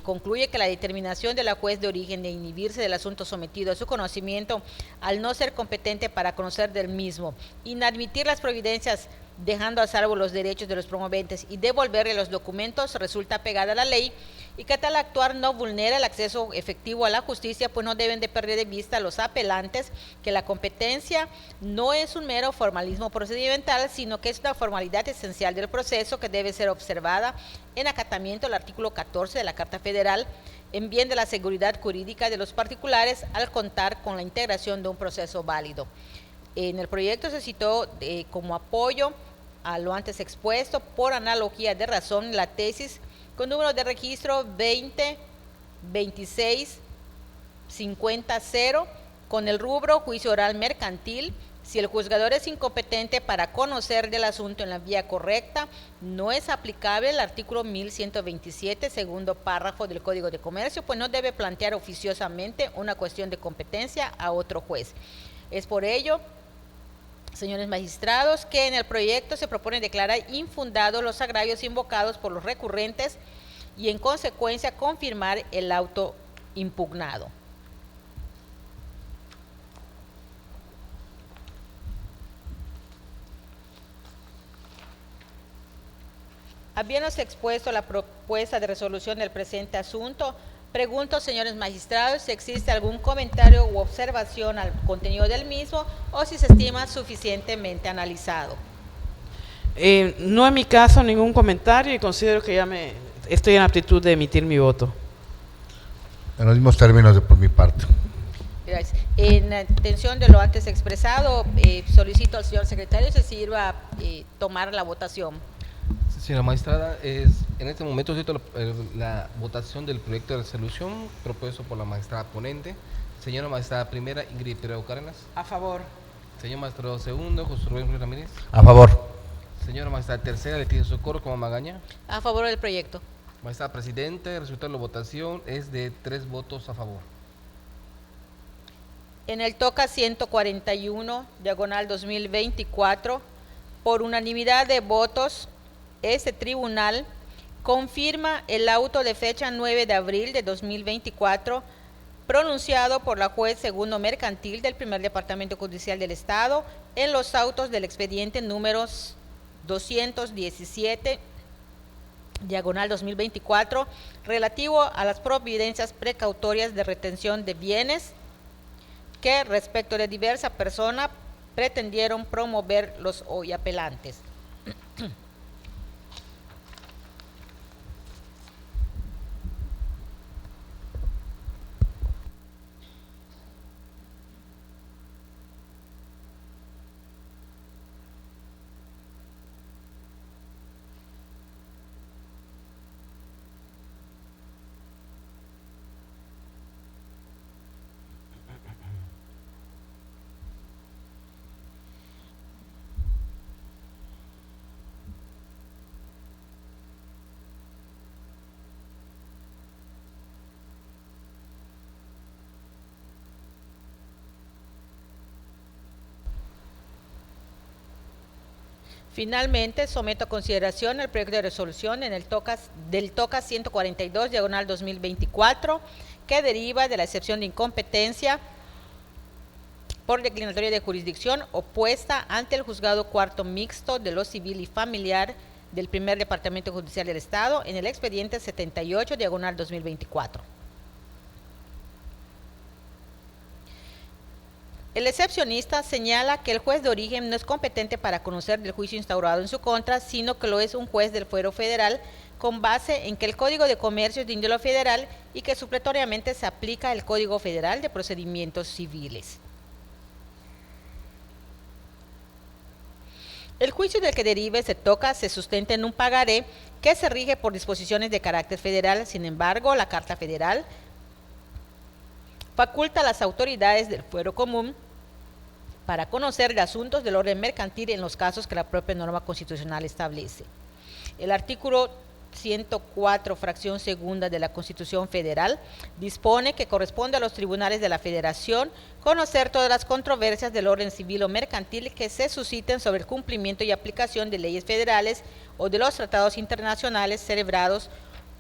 concluye que la determinación de la juez de origen de inhibirse del asunto sometido a su conocimiento al no ser competente para conocer del mismo, inadmitir las providencias dejando a salvo los derechos de los promoventes y devolverle los documentos resulta pegada a la ley, y que tal actuar no vulnera el acceso efectivo a la justicia, pues no deben de perder de vista los apelantes que la competencia no es un mero formalismo procedimental, sino que es una formalidad esencial del proceso que debe ser observada en acatamiento al artículo 14 de la Carta Federal, en bien de la seguridad jurídica de los particulares al contar con la integración de un proceso válido. En el proyecto se citó como apoyo a lo antes expuesto, por analogía de razón, la tesis con número de registro 20-26-50-0 con el rubro juicio oral mercantil. Si el juzgador es incompetente para conocer del asunto en la vía correcta, no es aplicable el artículo 1127, segundo párrafo del Código de Comercio, pues no debe plantear oficiosamente una cuestión de competencia a otro juez. Es por ello, señores magistrados, que en el proyecto se propone declarar infundados los agravios invocados por los recurrentes y en consecuencia confirmar el auto impugnado. Habiéndose expuesto la propuesta de resolución del presente asunto, pregunto, señores magistrados, si existe algún comentario u observación al contenido del mismo o si se estima suficientemente analizado. No en mi caso ningún comentario y considero que ya estoy en aptitud de emitir mi voto. En los mismos términos por mi parte. Gracias. En atención de lo antes expresado, solicito al señor secretario se sirva tomar la votación. Señora magistrada, en este momento cito la votación del proyecto de resolución propuesto por la magistrada ponente. Señora magistrada primera, Ingrid Pérez Cárdenas. A favor. Señor magistrado segundo, José Rubén Ruiz Ramírez. A favor. Señora magistrada tercera, Leticia Socorro como Magaña. A favor del proyecto. Magistrada presidente, el resultado de la votación es de 3 votos a favor. En el toca 141, diagonal 2024, por unanimidad de votos, este tribunal confirma el auto de fecha 9 de abril de 2024 pronunciado por la juez segundo mercantil del primer departamento judicial del estado en los autos del expediente números 217 diagonal 2024 relativo a las providencias precautorias de retención de bienes que respecto de diversa persona pretendieron promover los hoy apelantes. Finalmente, someto a consideración el proyecto de resolución del TOCA 142, diagonal 2024, que deriva de la excepción de incompetencia por declinatoria de jurisdicción opuesta ante el Juzgado Cuarto Mixto de lo Civil y Familiar del Primer Departamento Judicial del Estado en el expediente 78, diagonal 2024. El excepcionista señala que el juez de origen no es competente para conocer del juicio instaurado en su contra, sino que lo es un juez del fuero federal con base en que el Código de Comercio es de índole federal y que supletoriamente se aplica el Código Federal de Procedimientos Civiles. El juicio del que derive se sustenta en un pagaré que se rige por disposiciones de carácter federal. Sin embargo, la Carta Federal faculta a las autoridades del fuero común para conocer de asuntos del orden mercantil en los casos que la propia norma constitucional establece. El artículo 104, fracción segunda de la Constitución Federal, dispone que corresponde a los tribunales de la Federación conocer todas las controversias del orden civil o mercantil que se susciten sobre el cumplimiento y aplicación de leyes federales o de los tratados internacionales celebrados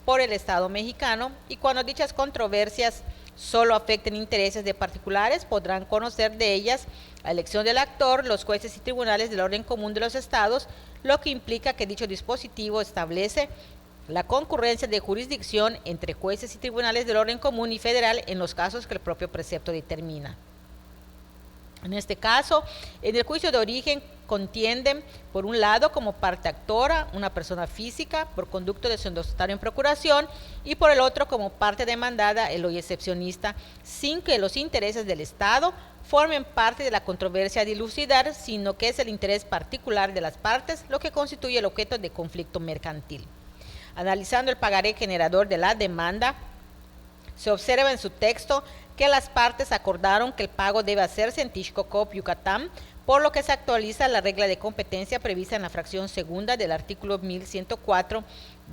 por el Estado mexicano, y cuando dichas controversias solo afecten intereses de particulares, podrán conocer de ellas, a elección del actor, los jueces y tribunales del orden común de los estados, lo que implica que dicho dispositivo establece la concurrencia de jurisdicción entre jueces y tribunales del orden común y federal en los casos que el propio precepto determina. En este caso, en el juicio de origen contienden, por un lado, como parte actora, una persona física por conducto de su endostario en procuración, y por el otro, como parte demandada, el hoy excepcionista, sin que los intereses del Estado formen parte de la controversia a dilucidar, sino que es el interés particular de las partes lo que constituye el objeto de conflicto mercantil. Analizando el pagaré generador de la demanda, se observa en su texto que las partes acordaron que el pago debe hacerse en Tixcocop, Yucatán, por lo que se actualiza la regla de competencia prevista en la fracción segunda del artículo 1104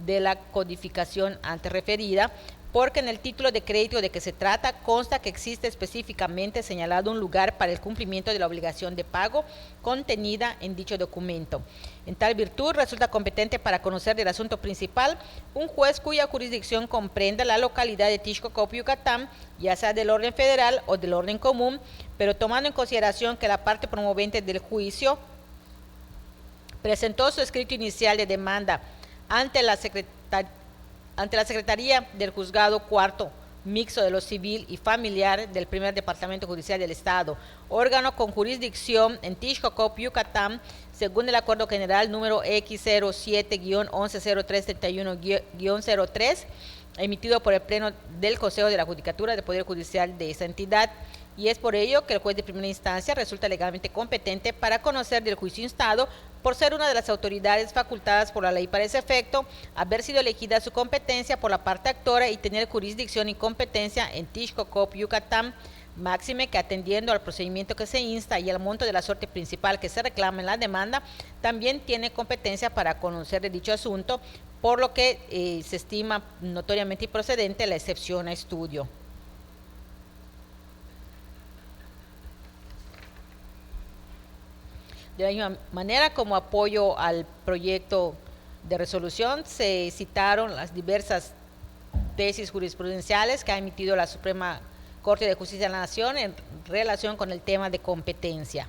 de la codificación antes referida, porque en el título de crédito de que se trata consta que existe específicamente señalado un lugar para el cumplimiento de la obligación de pago contenida en dicho documento. En tal virtud, resulta competente para conocer del asunto principal un juez cuya jurisdicción comprenda la localidad de Tixcocop, Yucatán, ya sea del orden federal o del orden común, pero tomando en consideración que la parte promovente del juicio presentó su escrito inicial de demanda ante la Secretaría del Juzgado Cuarto Mixto de lo Civil y Familiar del Primer Departamento Judicial del Estado, órgano con jurisdicción en Tixcocop, Yucatán, según el Acuerdo General número X07-110331-03, emitido por el Pleno del Consejo de la Judicatura del Poder Judicial de esa entidad, y es por ello que el juez de primera instancia resulta legalmente competente para conocer del juicio instado, por ser una de las autoridades facultadas por la ley para ese efecto, haber sido elegida su competencia por la parte actora y tener jurisdicción y competencia en Tixcocop, Yucatán, máxime que atendiendo al procedimiento que se insta y al monto de la suerte principal que se reclama en la demanda, también tiene competencia para conocer de dicho asunto, por lo que se estima notoriamente improcedente la excepción a estudio. De la misma manera, como apoyo al proyecto de resolución, se citaron las diversas tesis jurisprudenciales que ha emitido la Suprema Corte de Justicia de la Nación en relación con el tema de competencia.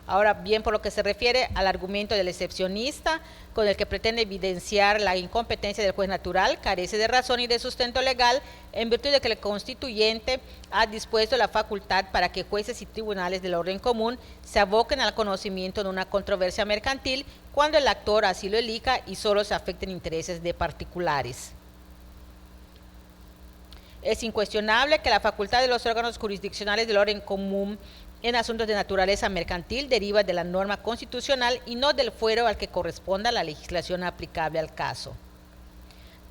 Ahora bien, por lo que se refiere al argumento del excepcionista, con el que pretende evidenciar la incompetencia del juez natural, carece de razón y de sustento legal, en virtud de que el constituyente ha dispuesto la facultad para que jueces y tribunales del orden común se aboquen al conocimiento de una controversia mercantil cuando el actor así lo elija y solo se afecten intereses de particulares. Es incuestionable que la facultad de los órganos jurisdiccionales del orden común en asuntos de naturaleza mercantil deriva de la norma constitucional y no del fuero al que corresponda la legislación aplicable al caso.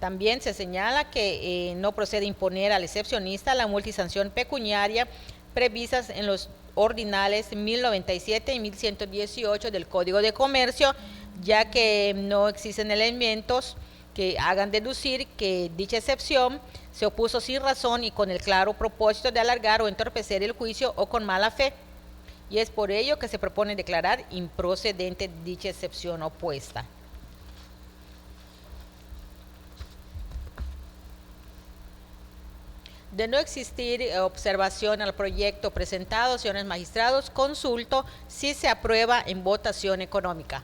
También se señala que no procede imponer al excepcionista la multisanción pecuniaria previstas en los ordinales 1097 y 1118 del Código de Comercio, ya que no existen elementos que hagan deducir que dicha excepción se opuso sin razón y con el claro propósito de alargar o entorpecer el juicio o con mala fe, y es por ello que se propone declarar improcedente dicha excepción opuesta. De no existir observación al proyecto presentado, señores magistrados, consulto si se aprueba en votación económica.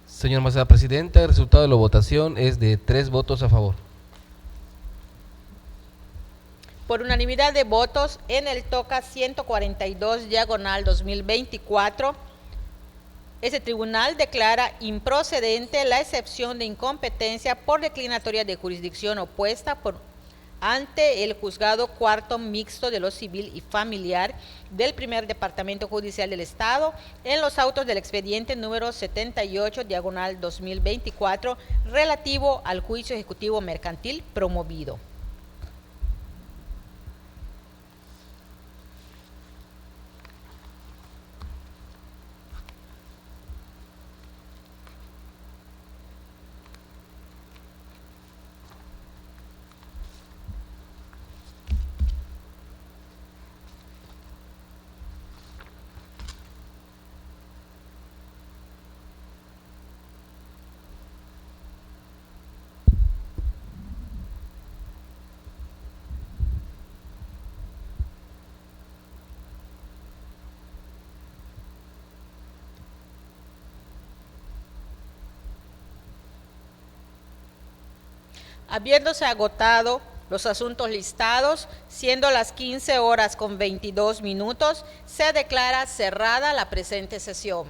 Señora magistrada presidenta, el resultado de la votación es de 3 votos a favor. Por unanimidad de votos, en el TOCA 142, diagonal 2024, ese tribunal declara improcedente la excepción de incompetencia por declinatoria de jurisdicción opuesta ante el Juzgado Cuarto Mixto de lo Civil y Familiar del Primer Departamento Judicial del Estado en los autos del expediente número 78, diagonal 2024, relativo al juicio ejecutivo mercantil promovido. Habiéndose agotado los asuntos listados, siendo las 15 horas con 22 minutos, se declara cerrada la presente sesión.